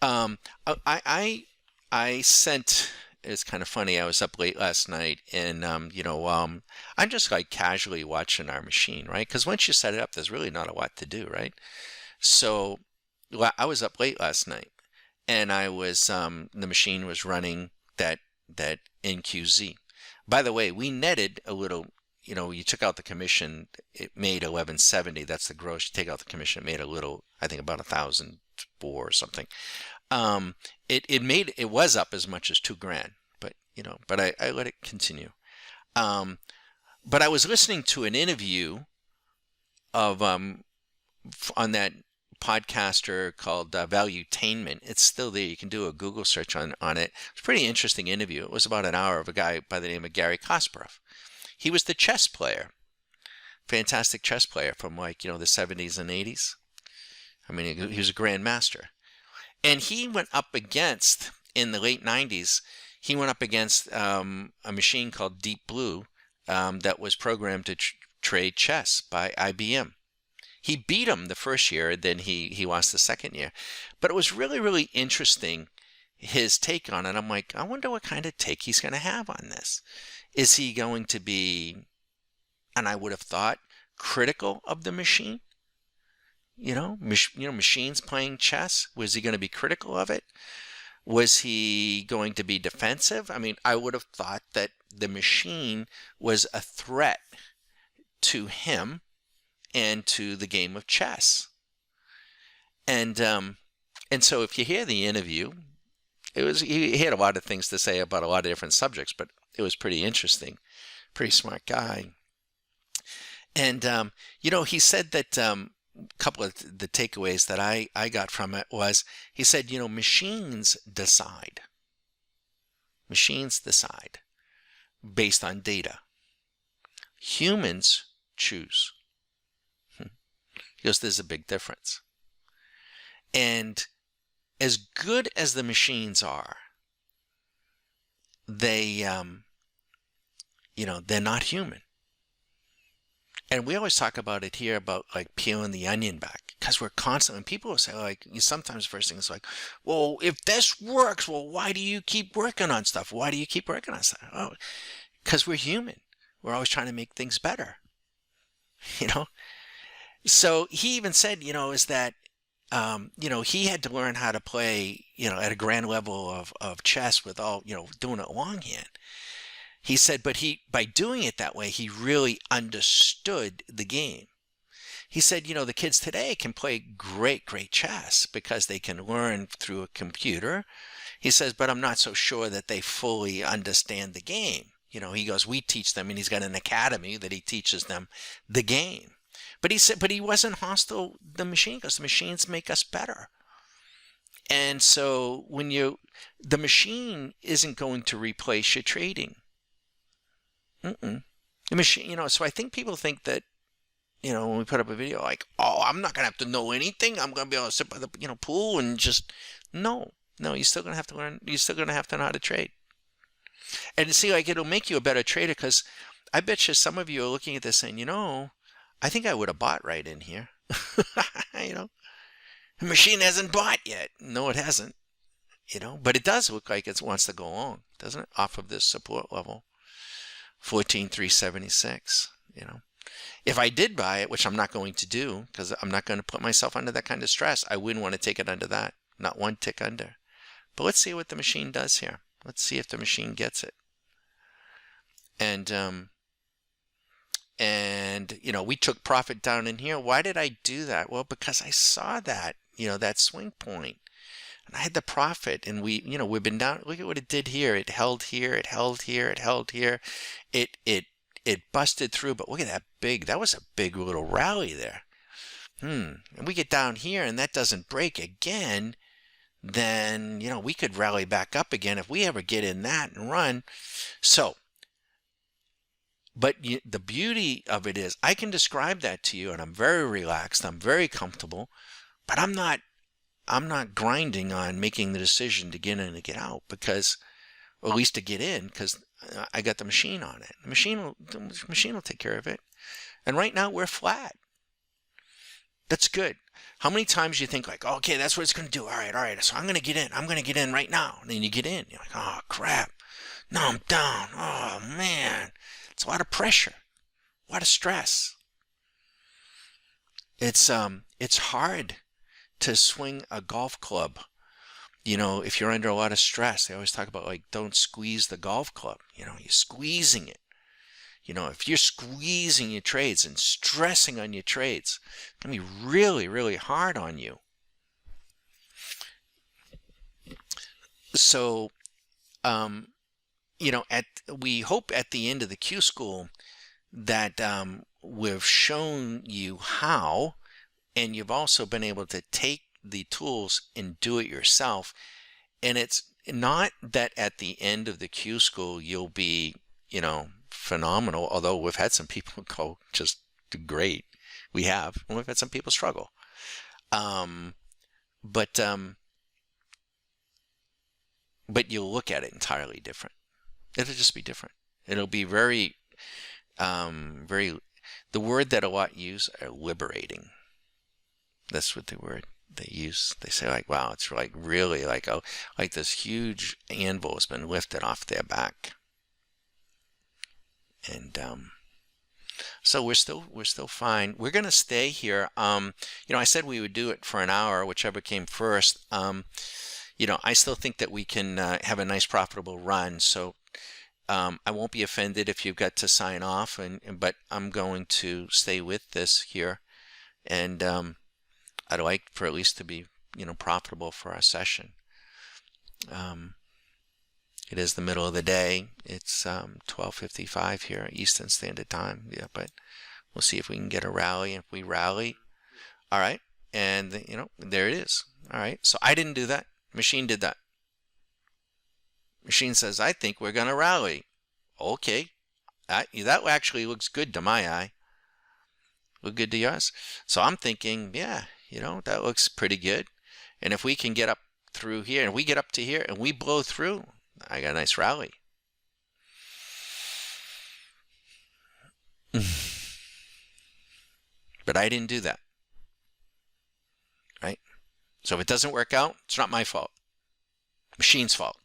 A: I sent. It's kind of funny. I was up late last night, and I'm just like casually watching our machine, right? Because once you set it up, there's really not a lot to do, right? So I was up late last night, and I was the machine was running that NQZ. By the way, we netted a little. You took out the commission, it made 1170. That's the gross. You take out the commission, it made a little. I think about 1,004 or something. It was up as much as $2,000, but I let it continue. But I was listening to an interview of on that podcaster called Valuetainment. It's still there. You can do a Google search on it. It's a pretty interesting interview. It was about an hour of a guy by the name of Gary Kasparov. He was the chess player, fantastic chess player from the 70s and 80s. I mean, he was a grandmaster. And he went up against, in the late 90s, he went up against a machine called Deep Blue that was programmed to trade chess by IBM. He beat him the first year, then he lost the second year. But it was really, really interesting, his take on it. I'm like, I wonder what kind of take he's going to have on this. Is he going to be, and I would have thought, critical of the machine? Machines playing chess. Was he going to be critical of it? Was he going to be defensive? I mean, I would have thought that the machine was a threat to him and to the game of chess. And so if you hear the interview, he had a lot of things to say about a lot of different subjects, but it was pretty interesting. Pretty smart guy. And he said that a couple of the takeaways that I got from it was, he said, machines decide. Machines decide based on data. Humans choose. He goes, there's a big difference. And as good as the machines are, they, they're not human. And we always talk about it here about like peeling the onion back, because we're constantly, people will say like, sometimes first thing is like, well, if this works, well, why do you keep working on stuff? Why do you keep working on stuff? Oh, because we're human. We're always trying to make things better, So he even said, is that, he had to learn how to play, at a grand level of chess with all, doing it longhand. He said, but by doing it that way, he really understood the game. He said, the kids today can play great chess because they can learn through a computer. He says, but I'm not so sure that they fully understand the game. He goes, we teach them, and he's got an academy that he teaches them the game. But he said, but he wasn't hostile to the machine because the machines make us better. And so the machine isn't going to replace your trading. The machine, so I think people think that, when we put up a video like, oh, I'm not going to have to know anything. I'm going to be able to sit by the, pool and just, no, you're still going to have to learn. You're still going to have to know how to trade. And see, like, it'll make you a better trader because I bet you some of you are looking at this saying, I think I would have bought right in here. The machine hasn't bought yet. No, it hasn't, but it does look like it wants to go long, doesn't it? Off of this support level, 14,376, If I did buy it, which I'm not going to do because I'm not going to put myself under that kind of stress, I wouldn't want to take it under that, not one tick under. But let's see what the machine does here. Let's see if the machine gets it. And we took profit down in here. Why did I do that? Well, because I saw that, that swing point. And I had the profit, and we've been down. Look at what it did here. It held here, it held here, it held here. It busted through, but look at that was a big little rally there. And we get down here and that doesn't break again, then, we could rally back up again if we ever get in that and run. So, but the beauty of it is I can describe that to you and I'm very relaxed. I'm very comfortable, but I'm not grinding on making the decision to get in and get out because, or at least to get in because I got the machine on it. The machine will take care of it. And right now we're flat. That's good. How many times do you think like, oh, okay, that's what it's going to do. All right. So I'm going to get in. I'm going to get in right now. And then you get in. You're like, oh, crap. No, I'm down. Oh, man. It's a lot of pressure. A lot of stress. It's hard to swing a golf club. If you're under a lot of stress, they always talk about like, don't squeeze the golf club. You're squeezing it. If you're squeezing your trades and stressing on your trades, it's going to be really, really hard on you. So, we hope at the end of the Q School that we've shown you how, and you've also been able to take the tools and do it yourself. And it's not that at the end of the Q School you'll be, phenomenal, although we've had some people go just great. We have, and we've had some people struggle. But you'll look at it entirely different. It'll just be different. It'll be very, the word that a lot use are liberating. That's what the word they use. They say like, wow, it's like really like this huge anvil has been lifted off their back. And so we're still fine. We're gonna stay here. I said we would do it for an hour, whichever came first. I still think that we can have a nice profitable run. So I won't be offended if you've got to sign off, but I'm going to stay with this here, and I'd like for at least to be profitable for our session. It is the middle of the day. It's 12:55 here Eastern Standard Time. Yeah, but we'll see if we can get a rally. If we rally, all right, and there it is. All right. So I didn't do that. Machine did that. Machine says, I think we're gonna rally. Okay, that actually looks good to my eye. Look good to yours. So I'm thinking, yeah, that looks pretty good. And if we can get up through here, and we get up to here, and we blow through, I got a nice rally. But I didn't do that. Right? So if it doesn't work out, it's not my fault. Machine's fault.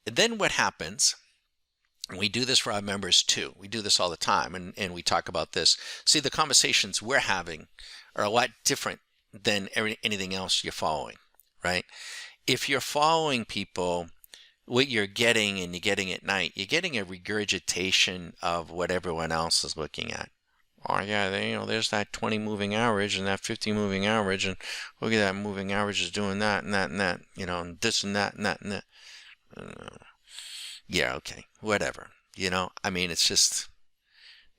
A: And then what happens, and we do this for our members too. We do this all the time, and we talk about this. See, the conversations we're having are a lot different than anything else you're following, right? If you're following people, what you're getting, and you're getting at night, you're getting a regurgitation of what everyone else is looking at. Oh yeah, there's that 20 moving average and that 50 moving average, and look at that moving average is doing that and that and that, and this and that and that and that. Yeah, okay, whatever. I mean, it's just,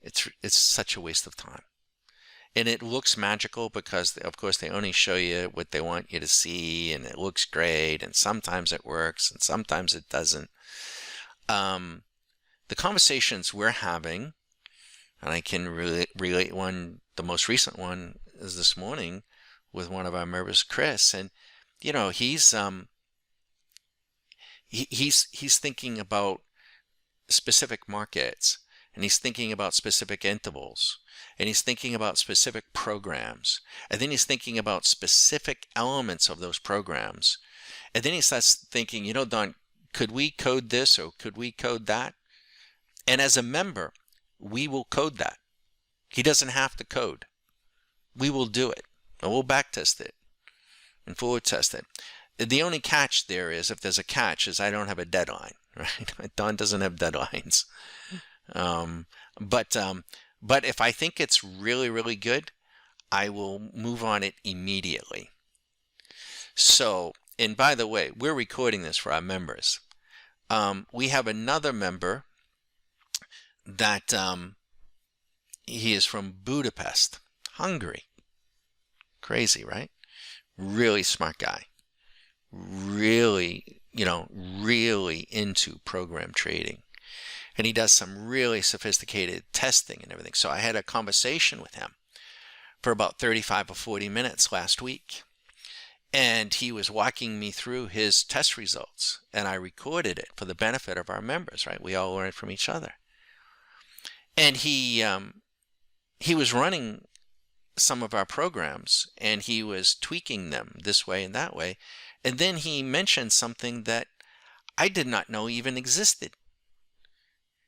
A: it's such a waste of time. And it looks magical because, of course, they only show you what they want you to see, and it looks great, and sometimes it works, and sometimes it doesn't. The conversations we're having, and I can relate one, the most recent one is this morning with one of our members, Chris, and he's thinking about specific markets, and he's thinking about specific intervals, and he's thinking about specific programs, and then he's thinking about specific elements of those programs, and then he starts thinking, Don, could we code this or could we code that? And as a member, we will code that. He doesn't have to code. We will do it, and we'll backtest it and forward test it. The only catch there is, if there's a catch, is I don't have a deadline, right? Don doesn't have deadlines. But if I think it's really, really good, I will move on it immediately. So, and by the way, we're recording this for our members. We have another member that he is from Budapest, Hungary. Crazy, right? Really smart guy. Really, really into program trading. And he does some really sophisticated testing and everything. So I had a conversation with him for about 35 or 40 minutes last week. And he was walking me through his test results. And I recorded it for the benefit of our members, right? We all learn from each other. And he was running some of our programs, and he was tweaking them this way and that way. And then he mentioned something that I did not know even existed.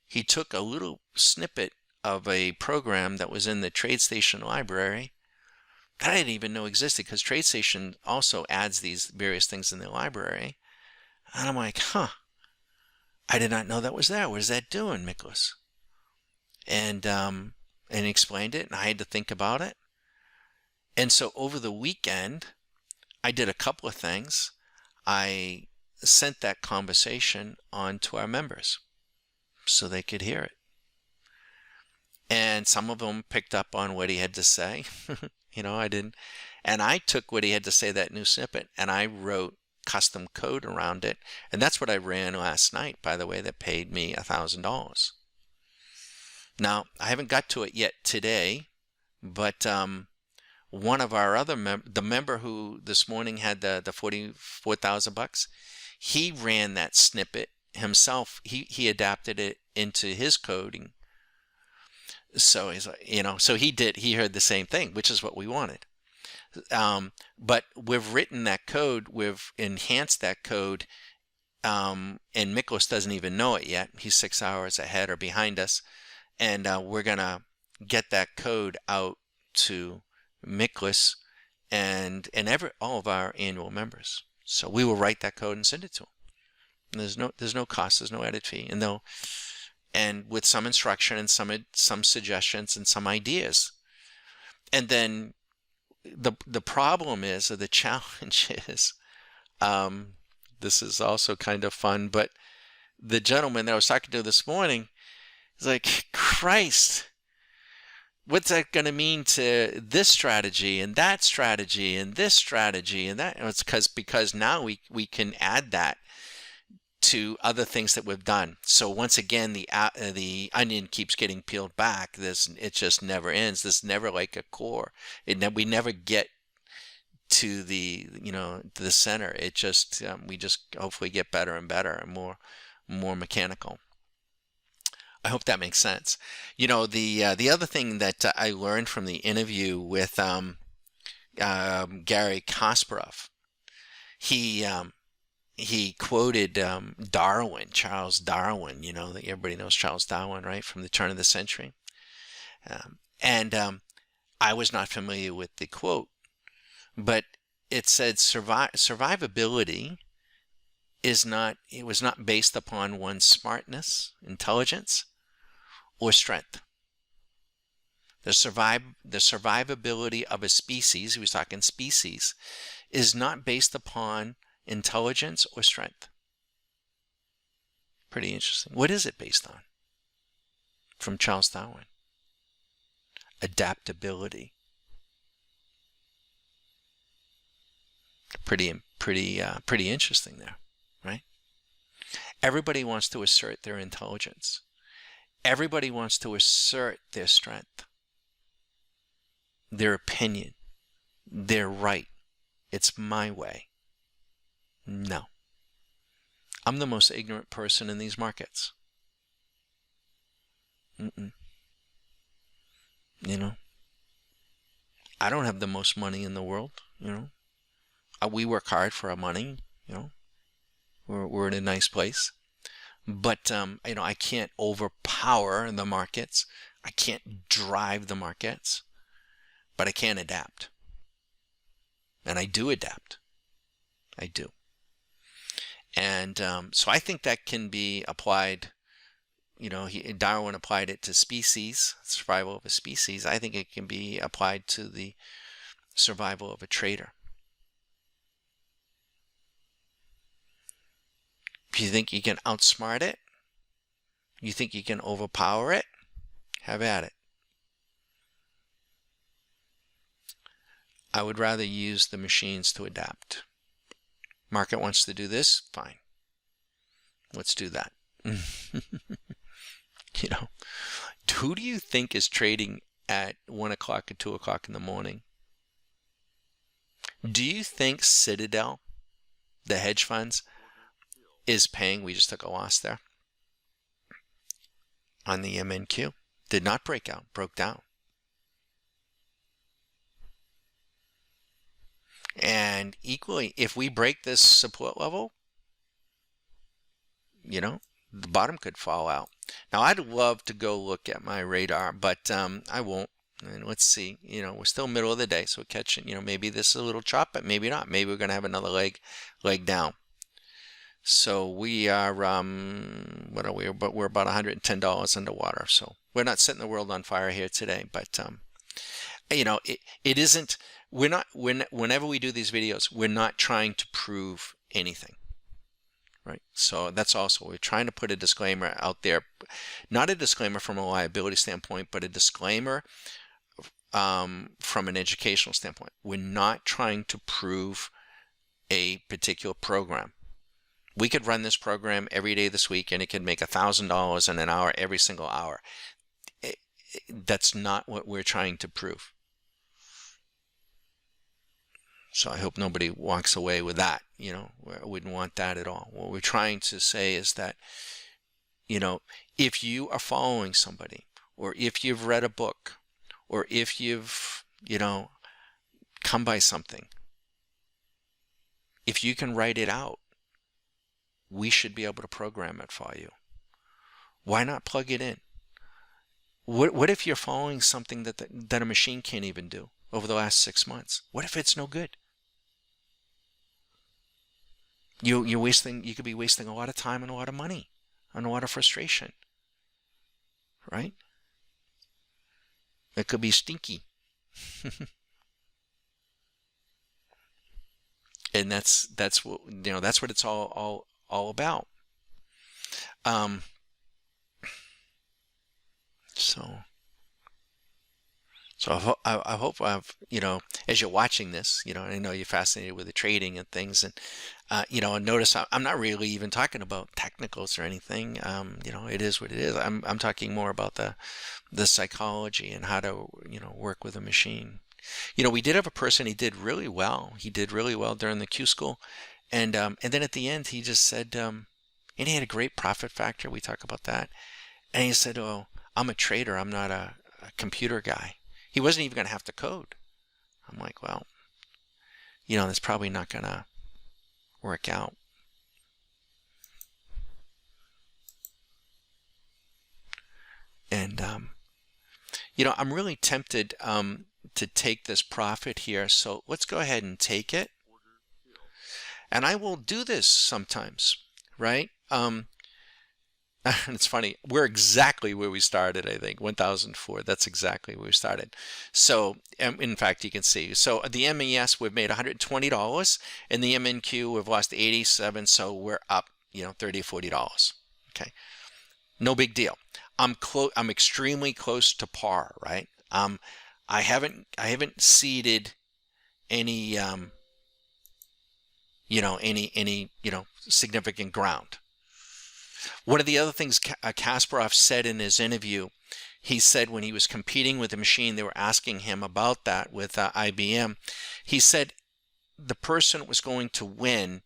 A: He took a little snippet of a program that was in the TradeStation library that I didn't even know existed, because TradeStation also adds these various things in their library. And I'm like, I did not know that was there. What is that doing, Miklos? And he explained it, and I had to think about it. And so over the weekend, I did a couple of things. I sent that conversation on to our members so they could hear it. And some of them picked up on what he had to say. I didn't. And I took what he had to say, that new snippet, and I wrote custom code around it. And that's what I ran last night, by the way, that paid me $1,000. Now, I haven't got to it yet today, but one of our other the member who this morning had the $44,000, he ran that snippet himself. He adapted it into his coding. So he's like, so he heard the same thing, which is what we wanted. But we've written that code, we've enhanced that code, and Miklos doesn't even know it yet. He's 6 hours ahead or behind us. And we're going to get that code out to Miklos and all of our annual members. So we will write that code and send it to them. And there's no cost, there's no edit fee, and with some instruction and some suggestions and some ideas. And then the problem is, or the challenge is, this is also kind of fun, but the gentleman that I was talking to this morning is like, Christ, what's that going to mean to this strategy and that strategy and this strategy and that? It's because now we can add that to other things that we've done. So once again, the onion keeps getting peeled back. It just never ends. This never like a core. We never get to to the center. It just we just hopefully get better and better and more mechanical. I hope that makes sense. The other thing that I learned from the interview with Gary Kasparov, he quoted Charles Darwin. That everybody knows Charles Darwin, right, from the turn of the century. And I was not familiar with the quote, but it said survivability it was not based upon one's smartness, intelligence, or strength. The survivability of a species, he was talking species, is not based upon intelligence or strength. Pretty interesting. What is it based on? From Charles Darwin. Adaptability. Pretty interesting there, right? Everybody wants to assert their intelligence. Everybody wants to assert their strength, their opinion, their right. It's my way. No. I'm the most ignorant person in these markets. You know, I don't have the most money in the world, you know. We work hard for our money, you know. We're in a nice place. But, you know, I can't overpower the markets. I can't drive the markets. But I can adapt. And I do adapt. I do. And so I think that can be applied, you know, Darwin applied it to species, survival of a species. I think it can be applied to the survival of a trader. If you think you can outsmart it, you think you can overpower it, have at it. I would rather use the machines to adapt. Market wants to do this, fine. Let's do that. You know, who do you think is trading at 1 o'clock or 2 o'clock in the morning? Do you think Citadel, the hedge funds, is paying? We just took a loss there on the MNQ. Did not break out, broke down. And equally, if we break this support level, you know, the bottom could fall out. Now, I'd love to go look at my radar, but I won't. And let's see, you know, we're still middle of the day, so catching, you know, maybe this is a little chop, but maybe not. Maybe we're going to have another leg down. So we are, what are we? But we're about $110 underwater. So we're not setting the world on fire here today, but you know, it isn't. We're not. Whenever we do these videos, we're not trying to prove anything. Right. So that's also, we're trying to put a disclaimer out there, not a disclaimer from a liability standpoint, but a disclaimer from an educational standpoint. We're not trying to prove a particular program. We could run this program every day this week and it could make $1,000 in an hour every single hour. That's not what we're trying to prove. So I hope nobody walks away with that. You know, I wouldn't want that at all. What we're trying to say is that, you know, if you are following somebody, or if you've read a book, or if you've, you know, come by something, if you can write it out, we should be able to program it for you. Why not plug it in? What if you're following something that a machine can't even do over the last 6 months? What if it's no good? You could be wasting a lot of time and a lot of money and a lot of frustration, right? It could be stinky. And that's what, you know, that's what it's all about. So I hope I've, you know, as you're watching this, you know, and I know you're fascinated with the trading and things, and you know, and notice I'm not really even talking about technicals or anything. You know, it is what it is. I'm talking more about the psychology and how to, you know, work with a machine. You know, we did have a person, he did really well. He did really well during the Q school, and then at the end he just said, and he had a great profit factor. We talk about that, and he said, "Oh, I'm a trader. I'm not a computer guy." He wasn't even going to have to code. I'm like, well, you know, that's probably not going to work out. And, you know, I'm really tempted to take this profit here. So let's go ahead and take it. And I will do this sometimes, right? It's funny. We're exactly where we started, I think, 1004. That's exactly where we started. So, in fact, you can see. So the MES, we've made $120, and the MNQ, we've lost 87, so we're up, $30 or $40. Okay. No big deal. I'm extremely close to par, right? I haven't ceded any significant ground. One of the other things Kasparov said in his interview, he said when he was competing with the machine, they were asking him about that with IBM. He said the person that was going to win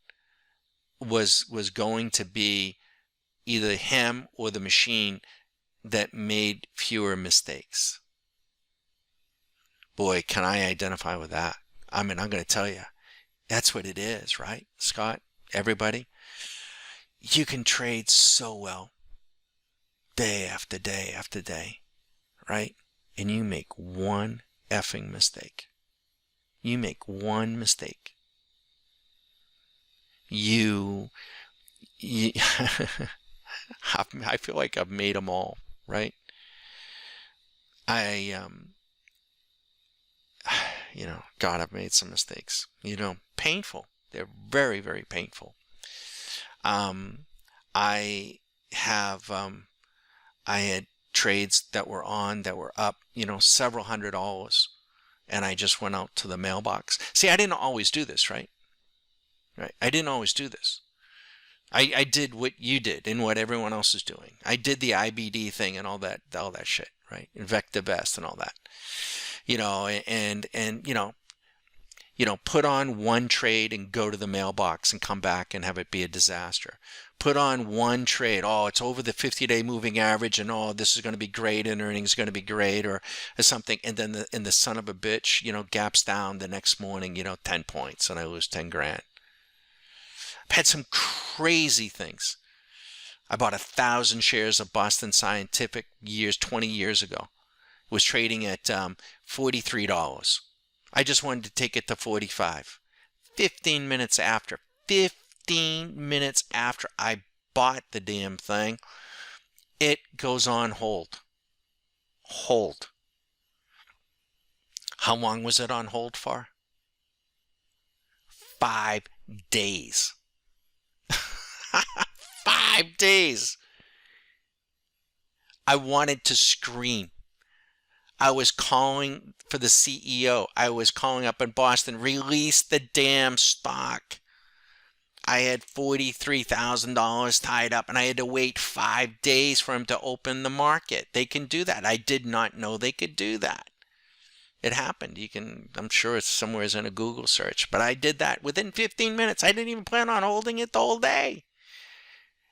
A: was going to be either him or the machine that made fewer mistakes. Boy, can I identify with that. I mean, I'm going to tell you, that's what it is, right, Scott? Everybody? You can trade so well day after day after day, right? And you make one effing mistake. You make one mistake. I feel like I've made them all, right? God, I've made some mistakes, painful. They're very, very painful. I had trades that were up, several $100s, and I just went out to the mailbox. See, I didn't always do this, right? I didn't always do this. I did what you did and what everyone else is doing. I did the IBD thing and all that shit, right? Invective Vest and all that, put on one trade and go to the mailbox and come back and have it be a disaster. Put on one trade. Oh, it's over the 50-day moving average, and this is going to be great, and earnings are going to be great, or something. And then the son of a bitch, gaps down the next morning, 10 points, and I lose 10 grand. I've had some crazy things. I bought 1,000 shares of Boston Scientific 20 years ago. It was trading at $43. I just wanted to take it to 45. 15 minutes after I bought the damn thing, it goes on hold. Hold. How long was it on hold for? 5 days. 5 days. I wanted to scream. I was calling for the CEO. I was calling up in Boston, release the damn stock. I had $43,000 tied up, and I had to wait 5 days for him to open the market. They can do that. I did not know they could do that. It happened. I'm sure it's somewhere in a Google search, but I did that within 15 minutes. I didn't even plan on holding it the whole day.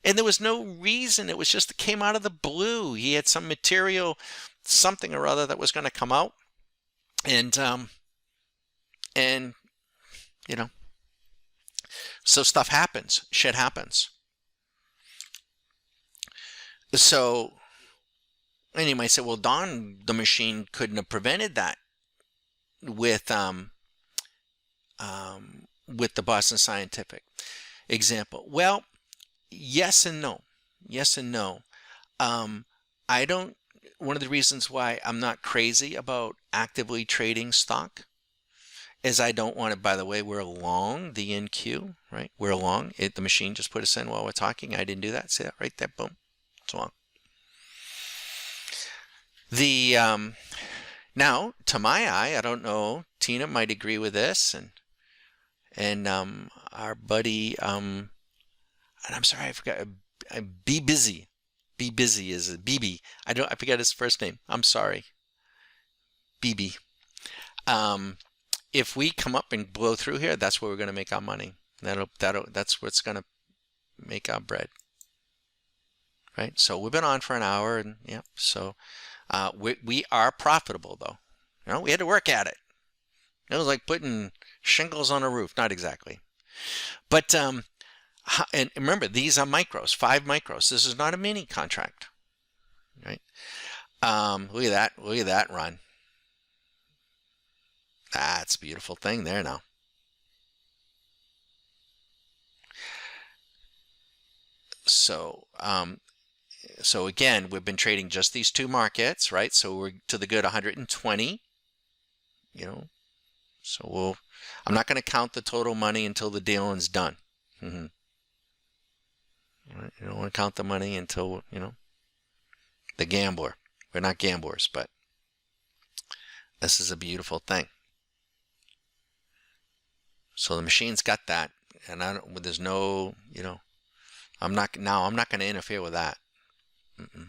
A: And there was no reason. It was just, it came out of the blue. He had some material, something or other that was going to come out. And so stuff happens. Shit happens. So, and you might say, well, Don, the machine couldn't have prevented that with the Boston Scientific example. Well, yes and no. Yes and no. One of the reasons why I'm not crazy about actively trading stock is I don't want to, by the way, we're long the NQ, right? We're long. The machine just put us in while we're talking. I didn't do that. See that right there? Boom. It's long. Now, to my eye, I don't know, Tina might agree with this, and our buddy, and I'm sorry, I forgot, Be Busy. Be Busy is BB. I forget his first name. I'm sorry. BB. If we come up and blow through here, that's where we're going to make our money. That's what's going to make our bread. Right? So we've been on for an hour, and yeah, so we are profitable though. We had to work at it. It was like putting shingles on a roof. Not exactly. But and remember, these are micros, 5 micros. This is not a mini contract, right? Look at that run. That's a beautiful thing there now. So, so again, we've been trading just these two markets, right? So we're to the good 120, you know. So I'm not going to count the total money until the dealing's done. Mm-hmm. Right? You don't want to count the money until, the gambler. We're not gamblers, but this is a beautiful thing. So the machine's got that, and there's no, I'm not going to interfere with that. Mm-mm.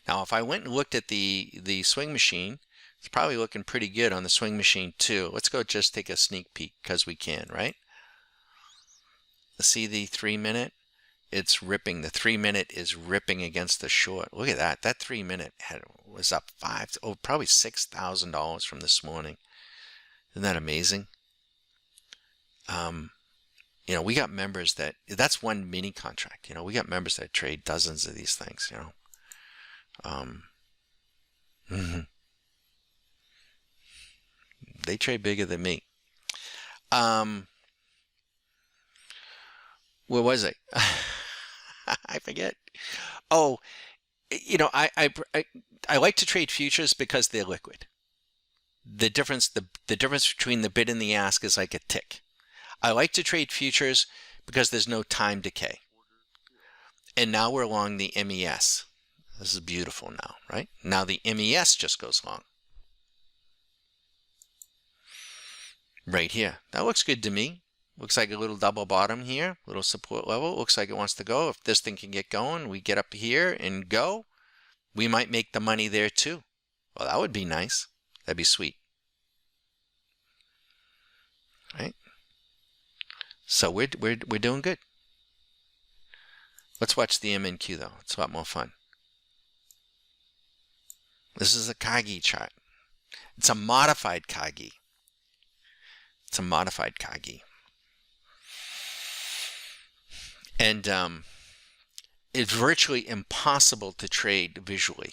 A: Now, if I went and looked at the swing machine, it's probably looking pretty good on the swing machine too. Let's go just take a sneak peek because we can, right? See the 3-minute? It's ripping. The 3-minute is ripping against the short. Look at that. That 3-minute was up probably $6,000 from this morning. Isn't that amazing? We got members that's one mini contract. We got members that trade dozens of these things, They trade bigger than me. Where was I? I forget. Oh, I like to trade futures because they're liquid. The difference between the bid and the ask is like a tick. I like to trade futures because there's no time decay. And now we're along the MES. This is beautiful now, right? Now the MES just goes long. Right here. That looks good to me. Looks like a little double bottom here, little support level. Looks like it wants to go. If this thing can get going, we get up here and go. We might make the money there too. Well, that would be nice. That'd be sweet. Right? So we're doing good. Let's watch the MNQ though. It's a lot more fun. This is a Kagi chart. It's a modified Kagi. It's a modified Kagi. And it's virtually impossible to trade visually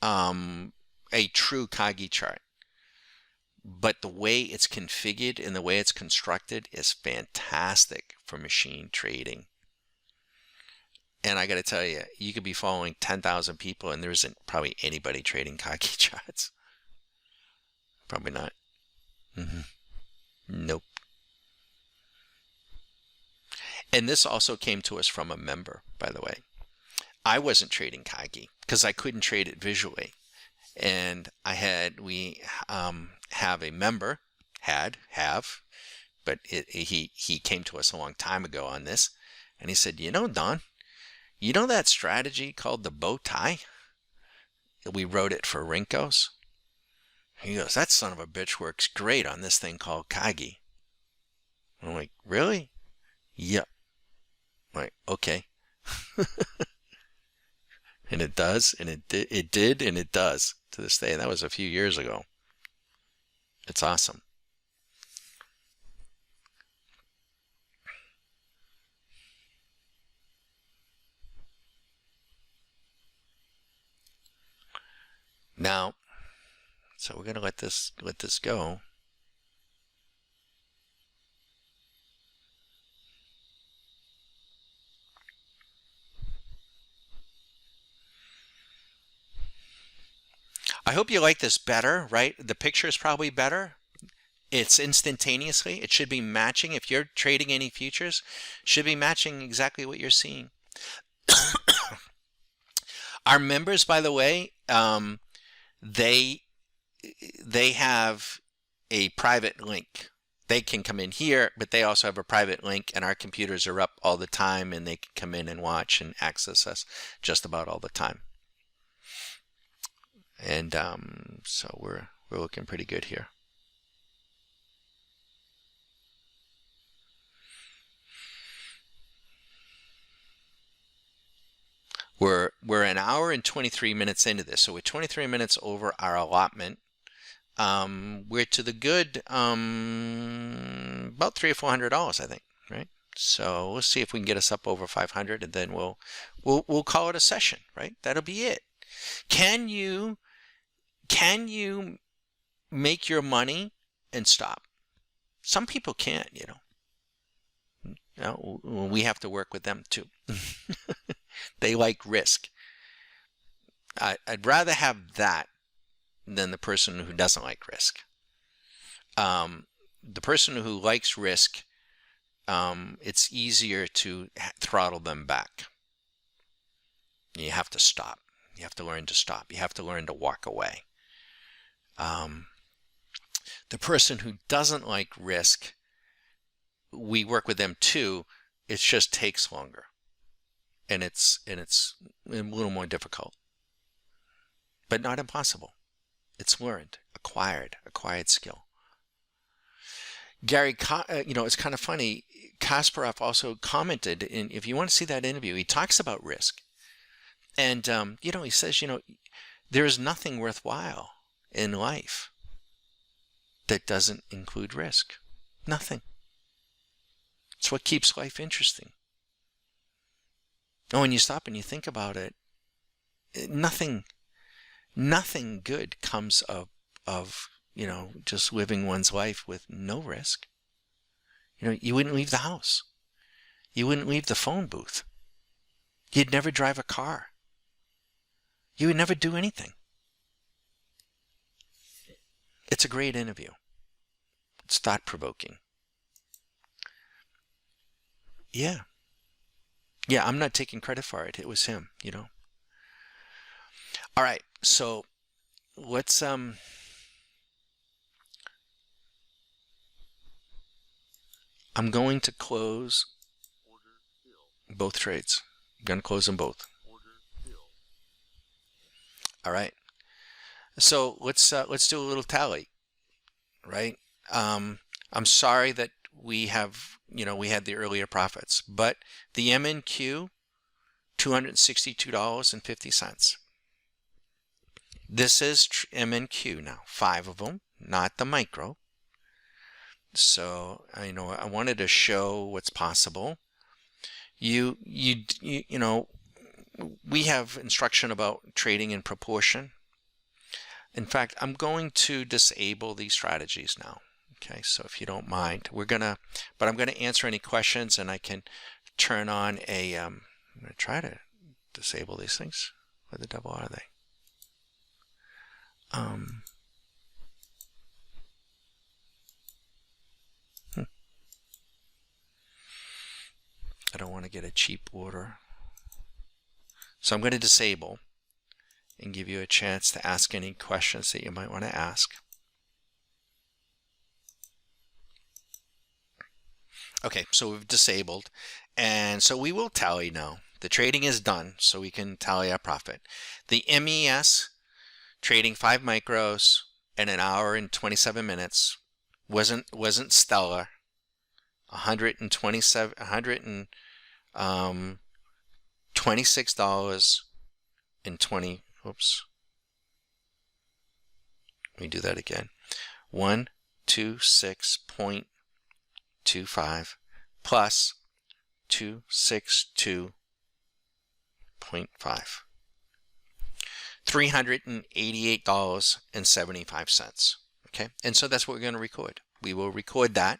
A: a true Kagi chart. But the way it's configured and the way it's constructed is fantastic for machine trading. And I got to tell you, you could be following 10,000 people and there isn't probably anybody trading Kagi charts. Probably not. Nope. And this also came to us from a member, by the way. I wasn't trading Kagi because I couldn't trade it visually. And we have a member, but he came to us a long time ago on this. And he said, Don, you know that strategy called the bow tie? We wrote it for Rincos. He goes, that son of a bitch works great on this thing called Kagi. I'm like, really? Yep. Like, okay. And it does, and it did, and it does to this day. That was a few years ago. It's awesome. Now, so we're gonna let this go. I hope you like this better, right? The picture is probably better. It's instantaneously. It should be matching. If you're trading any futures, should be matching exactly what you're seeing. Our members, by the way, they have a private link. They can come in here, but they also have a private link, and our computers are up all the time, and they can come in and watch and access us just about all the time. And so we're looking pretty good here. We're an hour and 23 minutes into this, so we're 23 minutes over our allotment. We're to the good about $300 or $400, I think, right? So we'll see if we can get us up over 500, and then we'll call it a session, right? That'll be it. Can you make your money and stop. Some people can't, we have to work with them too. They like risk. I'd rather have that than the person who doesn't like risk. The person who likes risk, it's easier to throttle them back. You have to stop. You have to learn to stop. You have to learn to walk away. The person who doesn't like risk, we work with them too. It just takes longer, and it's a little more difficult, but not impossible. It's learned, acquired skill. Gary, it's kind of funny. Kasparov also commented, if you want to see that interview, he talks about risk. And, he says, there is nothing worthwhile in life that doesn't include risk. Nothing. It's what keeps life interesting. And when you stop and you think about it, nothing good comes of just living one's life with no risk. You wouldn't leave the house. You wouldn't leave the phone booth. You'd never drive a car. You would never do anything. It's a great interview. It's thought-provoking. Yeah, I'm not taking credit for it. It was him, All right, so let's I'm going to close both trades. I'm going to close them both. All right. So let's do a little tally, right? I'm sorry that we have, we had the earlier profits, but the MNQ, $262.50. This is MNQ now, 5 of them, not the micro. So I wanted to show what's possible. We have instruction about trading in proportion. In fact, I'm going to disable these strategies now. Okay, so if you don't mind, but I'm going to answer any questions, and I can turn on I'm going to try to disable these things. Where the devil are they? I don't want to get a cheap order. So I'm going to disable and give you a chance to ask any questions that you might want to ask. Okay, so we've disabled, and so we will tally now. The trading is done, so we can tally our profit. The MES trading 5 micros in an hour and 27 minutes wasn't stellar. $126.20. Oops. Let me do that again. 126.25 plus 262.5. $388.75. Okay, and so that's what we're going to record. We will record that.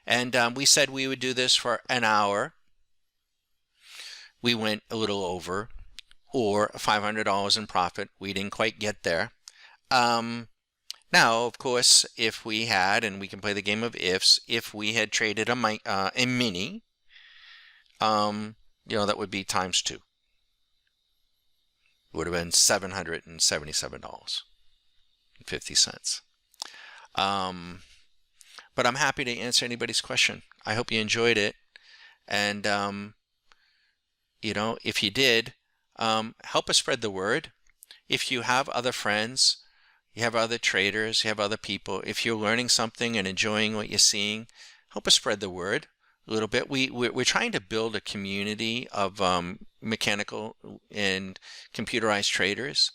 A: And we said we would do this for an hour. We went a little over, or $500 in profit. We didn't quite get there. Now, of course, if we had, and we can play the game of ifs, if we had traded a mini, that would be times 2. It would have been $777.50. But I'm happy to answer anybody's question. I hope you enjoyed it. And, if you did, help us spread the word. If you have other friends, you have other traders, you have other people, if you're learning something and enjoying what you're seeing, help us spread the word a little bit. We're trying to build a community of mechanical and computerized traders.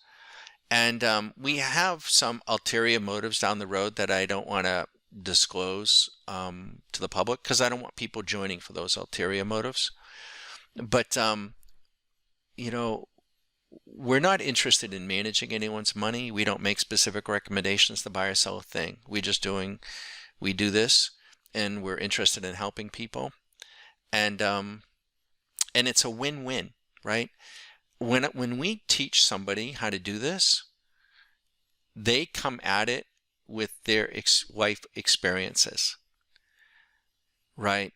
A: And we have some ulterior motives down the road that I don't want to disclose to the public, because I don't want people joining for those ulterior motives. But we're not interested in managing anyone's money. We don't make specific recommendations to buy or sell a thing. We do this, and we're interested in helping people, and it's a win-win, right? When we teach somebody how to do this, they come at it with their life experiences, right?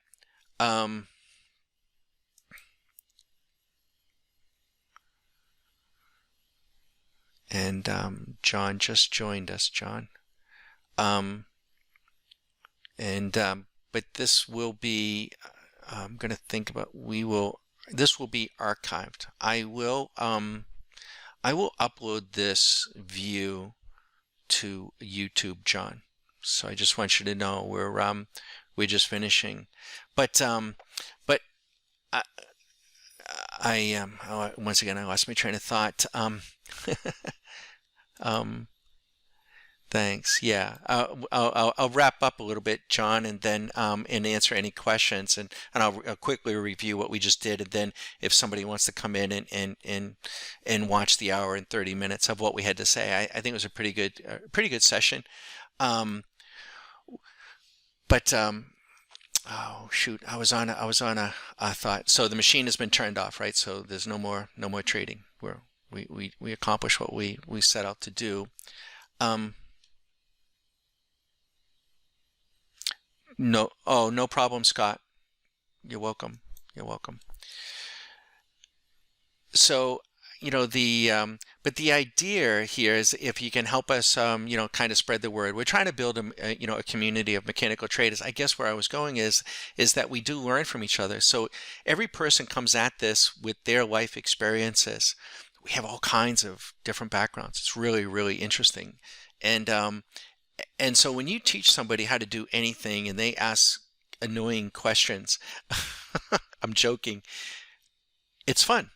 A: And John just joined us, John. But this will be, I'm going to think about, this will be archived. I will upload this view to YouTube, John. So I just want you to know we're just finishing. But once again, I lost my train of thought. Thanks. Yeah, I'll wrap up a little bit, John, and then and answer any questions, and I'll quickly review what we just did, and then if somebody wants to come in and watch the hour and 30 minutes of what we had to say, I think it was a pretty good session. Oh shoot, I was on a thought. So the machine has been turned off, right? So there's no more trading. We accomplished what we set out to do. No problem, Scott. You're welcome. So, but the idea here is, if you can help us, kind of spread the word. We're trying to build a community of mechanical traders. I guess where I was going is that we do learn from each other. So every person comes at this with their life experiences. We have all kinds of different backgrounds. It's really, really interesting. And so when you teach somebody how to do anything and they ask annoying questions, I'm joking, it's fun,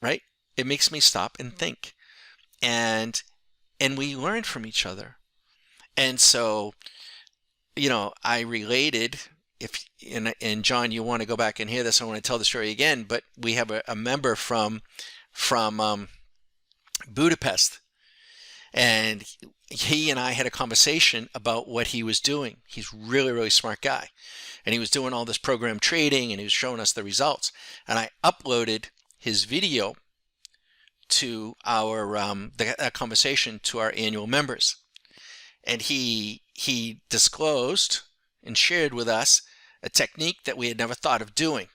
A: right? It makes me stop and think. And we learn from each other. And so, I related, and John, you want to go back and hear this, I want to tell the story again, but we have a member from Budapest, and he and I had a conversation about what he was doing. He's really, really smart guy. And he was doing all this program trading, and he was showing us the results. And I uploaded his video to our that conversation to our annual members. And he disclosed and shared with us a technique that we had never thought of doing.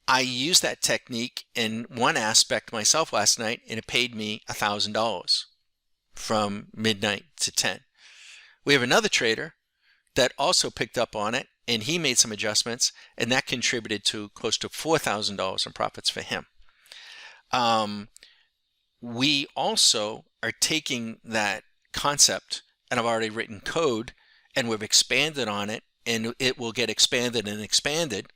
A: I used that technique in one aspect myself last night, and it paid me $1,000 from midnight to 10. We have another trader that also picked up on it, and he made some adjustments, and that contributed to close to $4,000 in profits for him. We also are taking that concept, and I've already written code, and we've expanded on it, and it will get expanded and expanded,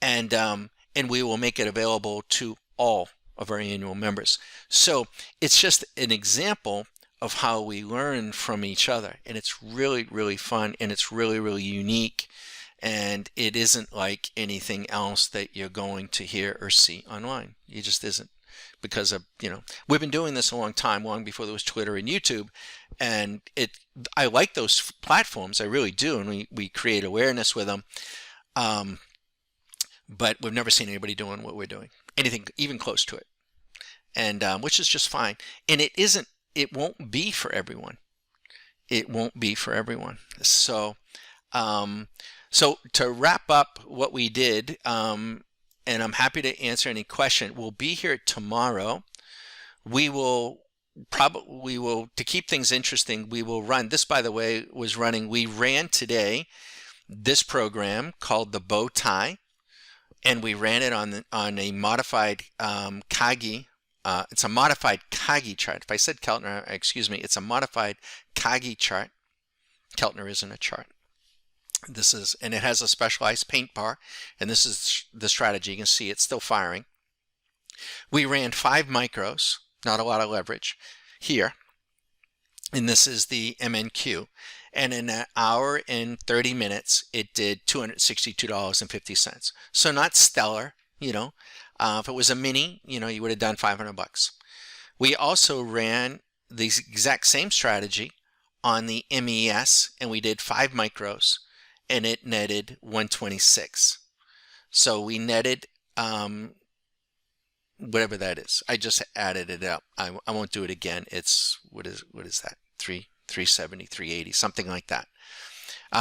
A: and we will make it available to all of our annual members. So it's just an example of how we learn from each other, and it's really, really fun, and it's really, really unique, and it isn't like anything else that you're going to hear or see online. It just isn't, because of, we've been doing this a long time, long before there was Twitter and YouTube, and I like those platforms, I really do, and we create awareness with them, but we've never seen anybody doing what we're doing, anything even close to it, and which is just fine. And it won't be for everyone. It won't be for everyone. So to wrap up what we did, and I'm happy to answer any question. We'll be here tomorrow. We will, to keep things interesting, we will run, this by the way was running, we ran today this program called the bow tie, and we ran it on a modified Kagi. It's a modified Kagi chart. If I said Keltner, excuse me, it's a modified Kagi chart. Keltner isn't a chart. And it has a specialized paint bar, and this is the strategy. You can see it's still firing. We ran 5 micros, not a lot of leverage here, and this is the MNQ. And in an hour and 30 minutes, it did $262.50. So not stellar, If it was a mini, you would have done 500 bucks. We also ran the exact same strategy on the MES, and we did 5 micros, and it netted 126. So we netted whatever that is. I just added it up. I won't do it again. It's what is that? 370, 380, something like that.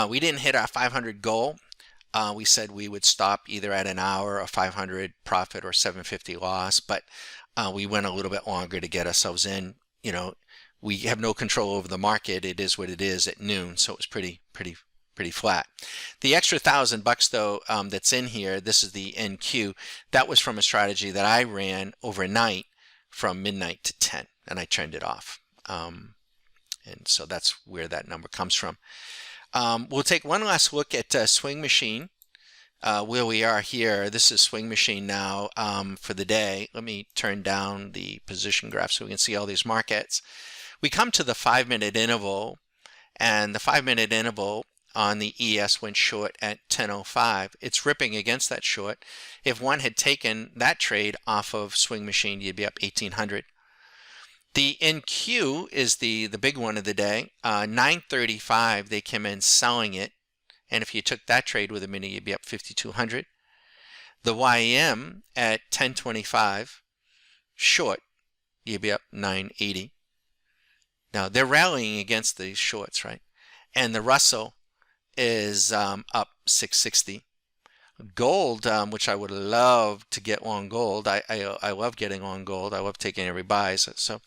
A: We didn't hit our 500 goal. We said we would stop either at an hour, a 500 profit, or 750 loss, but we went a little bit longer to get ourselves in. We have no control over the market. It is what it is at noon, so it was pretty flat. The extra $1,000 though, that's in here, this is the NQ. That was from a strategy that I ran overnight from midnight to 10, and I turned it off. And so that's where that number comes from. We'll take one last look at Swing Machine, where we are here. This is Swing Machine now for the day. Let me turn down the position graph so we can see all these markets. We come to the 5-minute interval, and the 5-minute interval on the ES went short at 10:05. It's ripping against that short. If one had taken that trade off of Swing Machine, you'd be up 1,800. The NQ is the big one of the day. 9:35, they came in selling it, and if you took that trade with a mini, you'd be up 5,200. The YM at 10:25, short, you'd be up 980. Now they're rallying against these shorts, right? And the Russell is up 660. Gold, which I would love to get long gold. I love getting long gold. I love taking every buy. So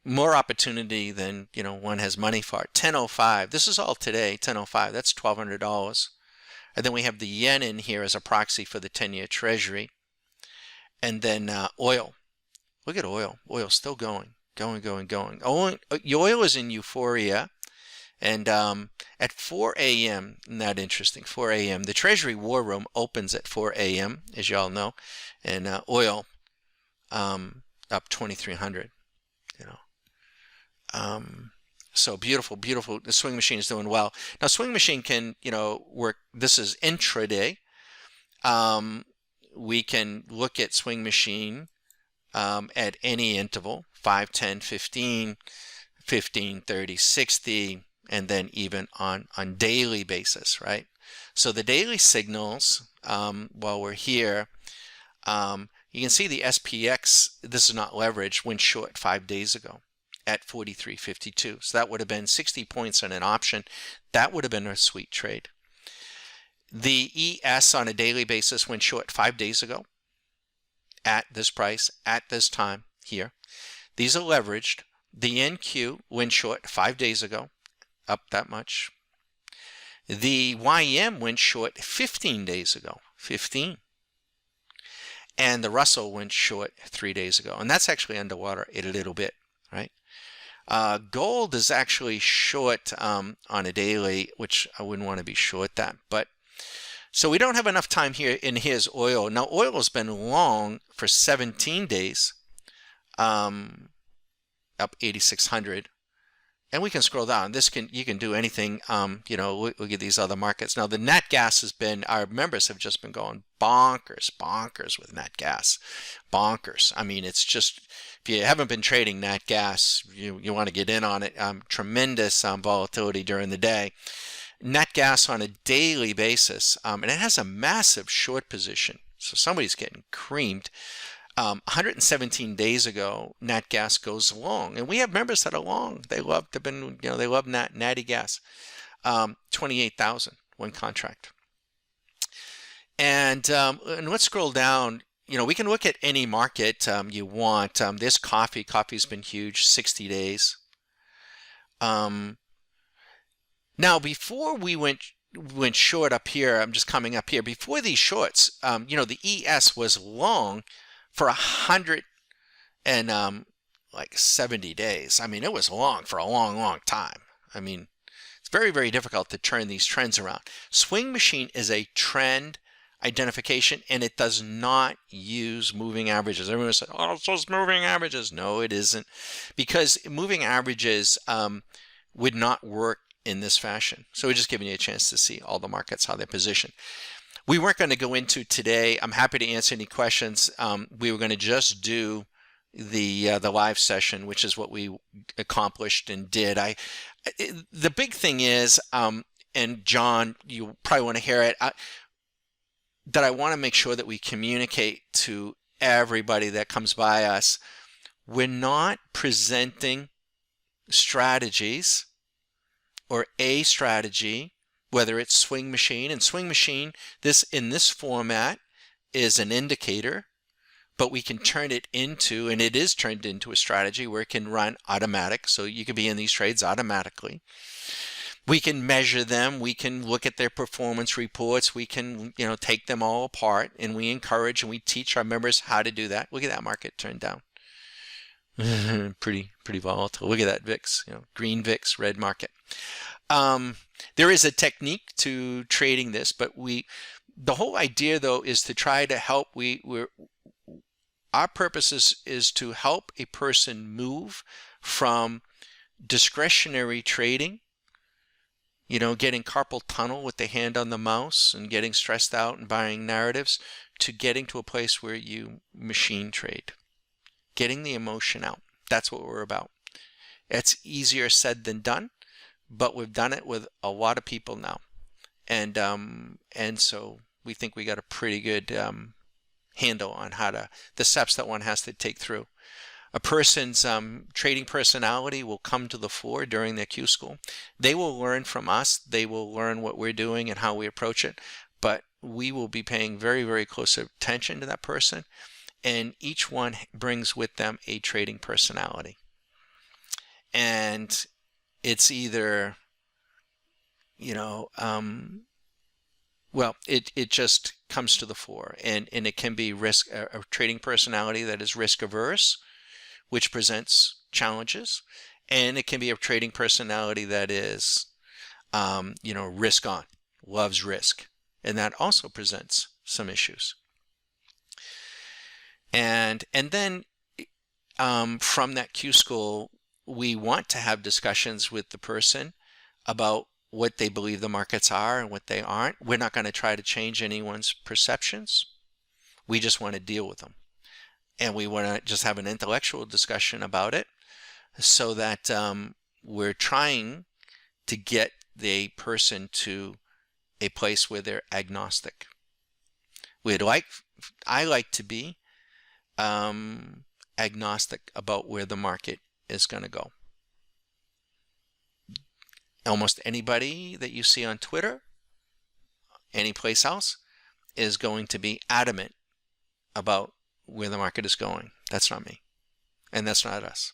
A: more opportunity than one has money for. 10:05. This is all today. 10:05. That's $1,200. And then we have the yen in here as a proxy for the 10-year Treasury. And then oil. Look at oil. Oil's still going. Oil is in euphoria. And at 4 a.m., not interesting, 4 a.m., the Treasury War Room opens at 4 a.m., as you all know, and oil up 2,300, So beautiful. The Swing Machine is doing well. Now, Swing Machine can, work. This is intraday. We can look at Swing Machine at any interval, 5, 10, 15, 30, 60, and then even on daily basis, right? So the daily signals, while we're here, you can see the SPX, this is not leveraged, went short 5 days ago at 43.52. So that would have been 60 points on an option. That would have been a sweet trade. The ES on a daily basis went short 5 days ago at this price, at this time here. These are leveraged. The NQ went short 5 days ago, up that much. The YM went short 15 days ago, 15. And the Russell went short 3 days ago. And that's actually underwater a little bit, right? Gold is actually short on a daily, which I wouldn't want to be short that. But so we don't have enough time here. In here's oil. Now oil has been long for 17 days, up 8,600. And we can scroll down. You can do anything. Look at these other markets. Now the nat gas has been, our members have just been going bonkers with nat gas, bonkers. I mean, it's just, if you haven't been trading nat gas, you want to get in on it. Tremendous volatility during the day. Nat gas on a daily basis, and it has a massive short position. So somebody's getting creamed. 117 days ago, nat gas goes long, and we have members that are long. They love natty gas. 28,000 one contract. And let's scroll down. We can look at any market you want. This coffee. Coffee's been huge, 60 days. Now, before we went short up here, I'm just coming up here. Before these shorts, the ES was long for 170 days. I mean, it was long for a long time. I mean, it's very, very difficult to turn these trends around. Swing Machine is a trend identification, and it does not use moving averages. Everyone said, oh, it's just moving averages. No, it isn't, because moving averages would not work in this fashion. So we're just giving you a chance to see all the markets, how they're positioned. we weren't going to go into today. I'm happy to answer any questions. We were going to just do the live session, which is what we accomplished and did. The big thing is, and John, you probably want to hear it, that I want to make sure that we communicate to everybody that comes by us. We're not presenting strategies or a strategy, whether it's swing machine. And swing machine, in this format, is an indicator, but we can turn it into, and it is turned into, a strategy where it can run automatic. So you can be in these trades automatically. We can measure them. We can look at their performance reports. We can, take them all apart, and we encourage and we teach our members how to do that. Look at that market turned down. pretty volatile. Look at that VIX, green VIX, red market. There is a technique to trading this, but the whole idea though is to try to help. Our purpose is to help a person move from discretionary trading, getting carpal tunnel with the hand on the mouse and getting stressed out and buying narratives, to getting to a place where you machine trade, getting the emotion out. That's what we're about. It's easier said than done, but we've done it with a lot of people now. And so we think we got a pretty good handle on the steps that one has to take through. A person's trading personality will come to the fore during their Q school. They will learn from us. They will learn what we're doing and how we approach it. But we will be paying very, very close attention to that person. And each one brings with them a trading personality. And it's either, it just comes to the fore. And it can be a trading personality that is risk averse, which presents challenges, and it can be a trading personality that is, risk on, loves risk, and that also presents some issues. And then from that Q school, we want to have discussions with the person about what they believe the markets are and what they aren't. We're not going to try to change anyone's perceptions. We just want to deal with them. And we want to just have an intellectual discussion about it, so that we're trying to get the person to a place where they're agnostic. I like to be agnostic about where the market is going to go. Almost anybody that you see on Twitter, any place else, is going to be adamant about where the market is going. That's not me, and that's not us.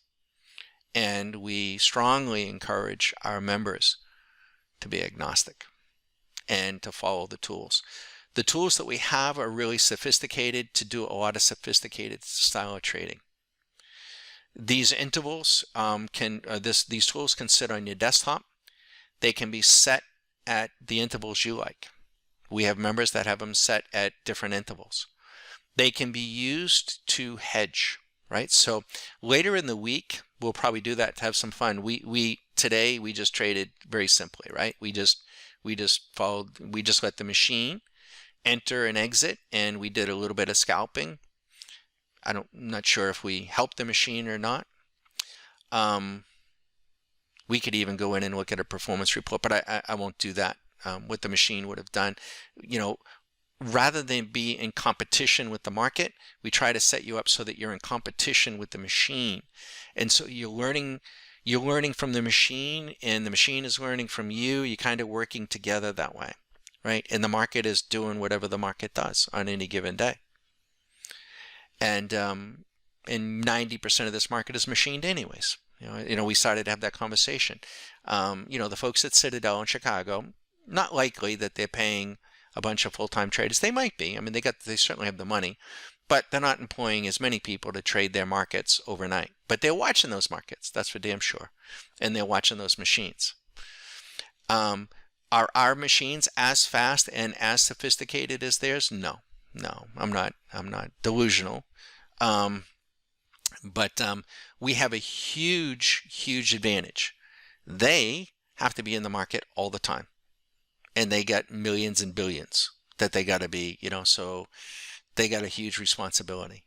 A: And we strongly encourage our members to be agnostic and to follow the tools. The tools that we have are really sophisticated to do a lot of sophisticated style of trading. These intervals these tools can sit on your desktop. They can be set at the intervals you like. We have members that have them set at different intervals. They can be used to hedge, right? So later in the week, we'll probably do that to have some fun. Today we just traded very simply, right? We just let the machine enter and exit, and we did a little bit of scalping. I'm not sure if we helped the machine or not. We could even go in and look at a performance report, but I won't do that. What the machine would have done, rather than be in competition with the market, we try to set you up so that you're in competition with the machine. And so you're learning from the machine, and the machine is learning from you. You're kind of working together that way, right? And the market is doing whatever the market does on any given day. And 90% of this market is machined anyways. We started to have that conversation. The folks at Citadel in Chicago, not likely that they're paying a bunch of full-time traders. They might be. I mean, they certainly have the money, but they're not employing as many people to trade their markets overnight. But they're watching those markets, that's for damn sure, and they're watching those machines. Are our machines as fast and as sophisticated as theirs? No, I'm not delusional. But we have a huge advantage. They have to be in the market all the time, and they get millions and billions that they got to be, so they got a huge responsibility.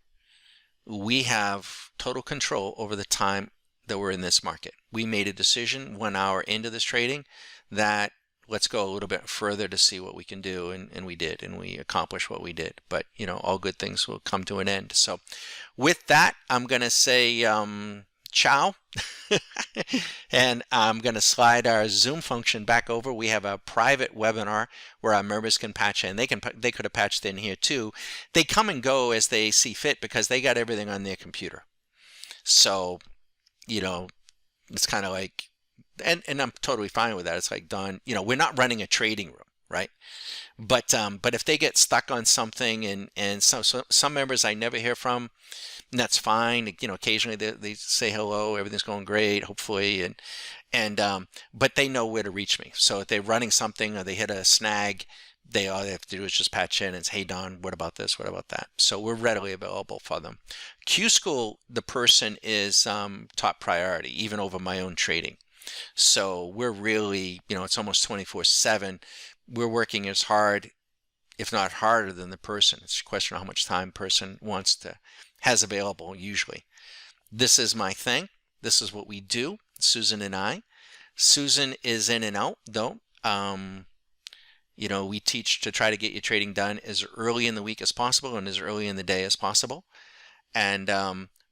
A: We have total control over the time that we're in this market. We made a decision 1 hour into this trading that let's go a little bit further to see what we can do, and we did, and we accomplished what we did. But all good things will come to an end. So with that, I'm going to say ciao. And I'm going to slide our Zoom function back over. We have a private webinar where our members can patch in. They could have patched in here too. They come and go as they see fit because they got everything on their computer. So, it's kind of like, and I'm totally fine with that. It's like, Don, we're not running a trading room, right? But if they get stuck on something, and some members I never hear from, and that's fine. Occasionally they say hello, everything's going great, hopefully, but they know where to reach me. So if they're running something or they hit a snag, all they have to do is just patch in and say, hey, Don, what about this? What about that? So we're readily available for them. Q School, the person is top priority, even over my own trading. So we're really, it's almost 24/7. We're working as hard, if not harder, than the person. It's a question of how much time person has available usually. This is my thing. This is what we do, Susan and I. Susan is in and out though. We teach to try to get your trading done as early in the week as possible and as early in the day as possible. And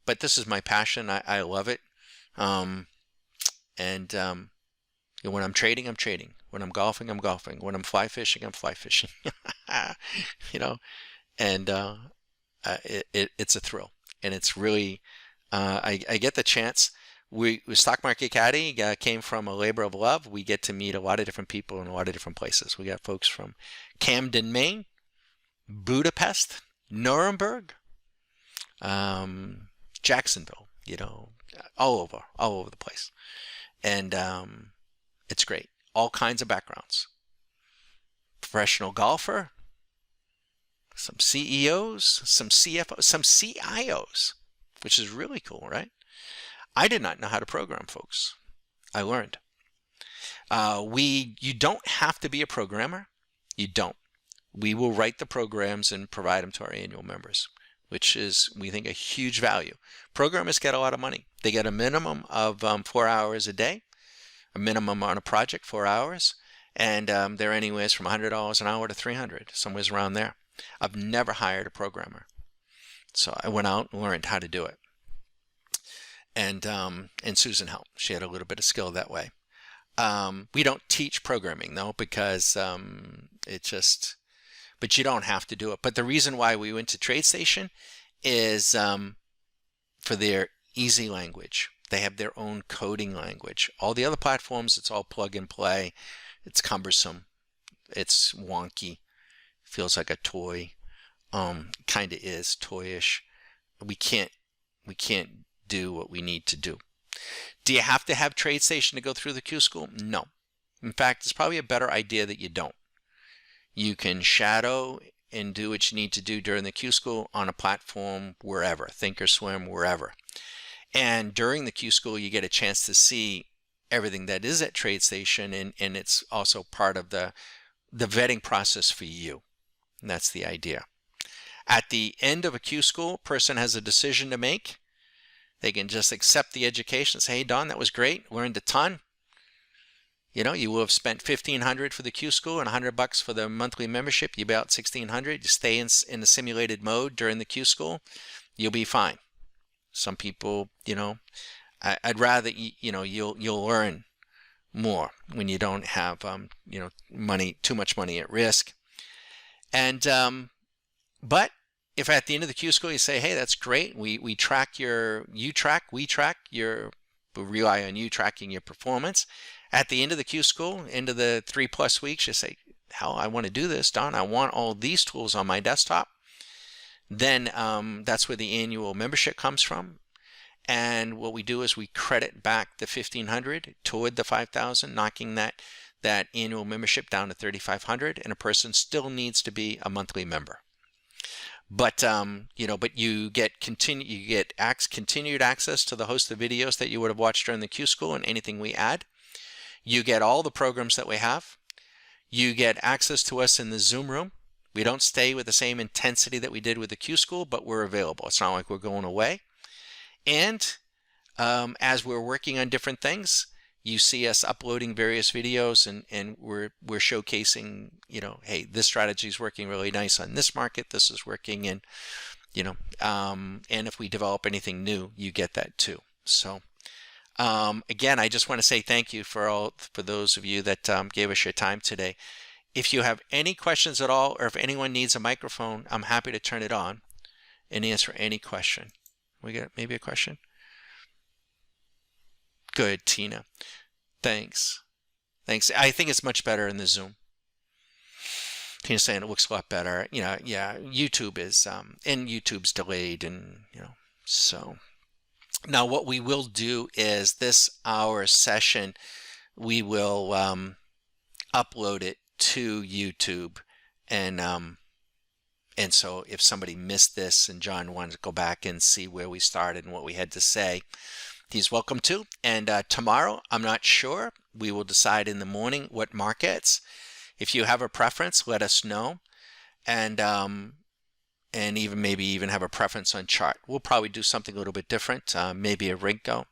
A: but this is my passion. I love it. When I'm trading, I'm trading. When I'm golfing, I'm golfing. When I'm fly fishing, I'm fly fishing. And it's a thrill, and it's really I get the chance. We Stock Market Caddy came from a labor of love. We get to meet a lot of different people in a lot of different places. We got folks from Camden, Maine, Budapest, Nuremberg, Jacksonville, all over the place. And it's great. All kinds of backgrounds. Professional golfer, some CEOs, some CFOs, some CIOs, which is really cool, right? I did not know how to program, folks. I learned. You don't have to be a programmer. You don't. We will write the programs and provide them to our annual members, which is, we think, a huge value. Programmers get a lot of money. They get a minimum of 4 hours a day, a minimum on a project, 4 hours, and they're anywhere from $100 an hour to $300, somewhere around there. I've never hired a programmer. So I went out and learned how to do it. And Susan helped. She had a little bit of skill that way. We don't teach programming though, because but you don't have to do it. But the reason why we went to TradeStation is for their easy language. They have their own coding language. All the other platforms, it's all plug and play. It's cumbersome. It's wonky. Feels like a toy. Kind of is toyish. We can't do what we need to do. Do you have to have TradeStation to go through the Q School? No. In fact, it's probably a better idea that you don't. You can shadow and do what you need to do during the Q School on a platform wherever, Thinkorswim, wherever. And during the Q School, you get a chance to see everything that is at TradeStation, and it's also part of the vetting process for you. And that's the idea. At the end of a Q School, a person has a decision to make. They can just accept the education and say, hey, Don, that was great. Learned a ton. You will have spent $1,500 for the Q School and $100 for the monthly membership. You'll be out $1,600. You stay in the simulated mode during the Q School, you'll be fine. Some people, I'd rather, you'll learn more when you don't have, too much money at risk. And, but if at the end of the Q School you say, hey, that's great, we rely on you tracking your performance. At the end of the Q School, into the 3+ weeks, you say, hell, I want to do this, Don. I want all these tools on my desktop. Then that's where the annual membership comes from. And what we do is we credit back the $1,500 toward the $5,000, knocking that annual membership down to $3,500, and a person still needs to be a monthly member. But you get continued access to the host of videos that you would have watched during the Q School and anything we add. You get all the programs that we have. You get access to us in the Zoom room. We don't stay with the same intensity that we did with the Q School, but we're available. It's not like we're going away. And as we're working on different things, you see us uploading various videos, and we're showcasing, hey, this strategy is working really nice on this market. This is working, and and if we develop anything new, you get that too. So again, I just want to say thank you for those of you that gave us your time today. If you have any questions at all, or if anyone needs a microphone, I'm happy to turn it on and answer any question. We got maybe a question? Good, Tina. Thanks. Thanks. I think it's much better in the Zoom. Tina's saying it looks a lot better. Yeah, YouTube is, and YouTube's delayed, and, so. Now what we will do is this hour session, we will upload it to YouTube, and so if somebody missed this and John wanted to go back and see where we started and what we had to say, he's welcome to. And tomorrow, I'm not sure. We will decide in the morning what markets. If you have a preference, let us know, and maybe even have a preference on chart. We'll probably do something a little bit different. Maybe a Renko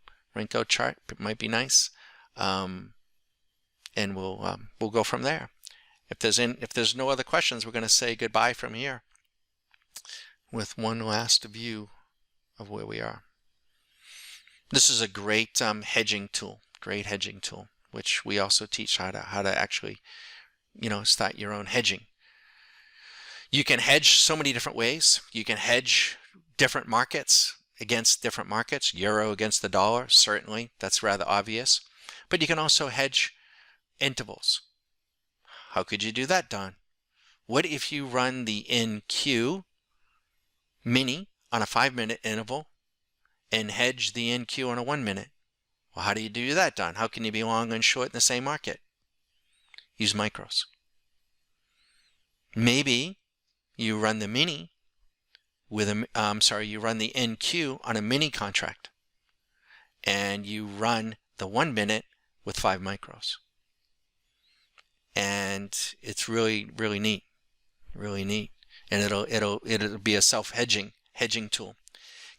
A: chart might be nice, and we'll go from there. If there's no other questions, we're going to say goodbye from here with one last view of where we are. This is a great hedging tool, which we also teach how to actually, start your own hedging. You can hedge so many different ways. You can hedge different markets against different markets, euro against the dollar, certainly, that's rather obvious. But you can also hedge intervals. How could you do that, Don? What if you run the NQ mini on a 5-minute interval and hedge the NQ on a 1-minute? Well, how do you do that, Don? How can you be long and short in the same market? Use micros. Maybe you run the mini with you run the NQ on a mini contract, and you run the 1-minute with 5 micros. And it's really, really neat, and it'll be a self-hedging tool.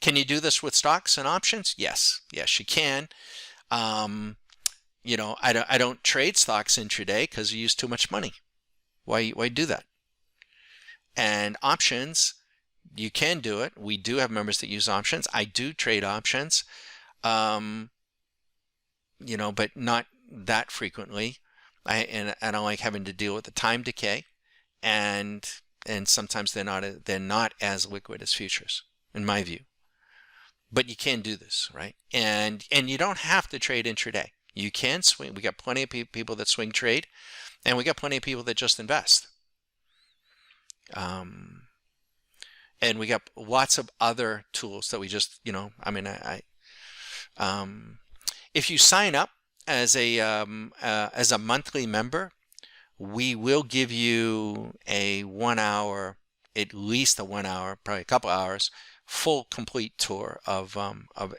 A: Can you do this with stocks and options? Yes, you can. I don't trade stocks intraday because you use too much money. Why do that? And options, you can do it. We do have members that use options. I do trade options, but not that frequently. I don't like having to deal with the time decay, and sometimes they're not as liquid as futures, in my view. But you can do this, right? And you don't have to trade intraday. You can swing. We got plenty of people that swing trade, and we got plenty of people that just invest. And we got lots of other tools that we just, if you sign up as a monthly member, we will give you a 1 hour, at least a 1 hour, probably a couple hours, full complete tour of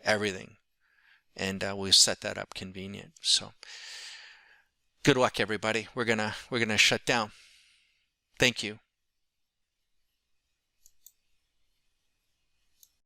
A: everything, and we'll set that up convenient. So good luck, everybody. We're gonna shut down. Thank you.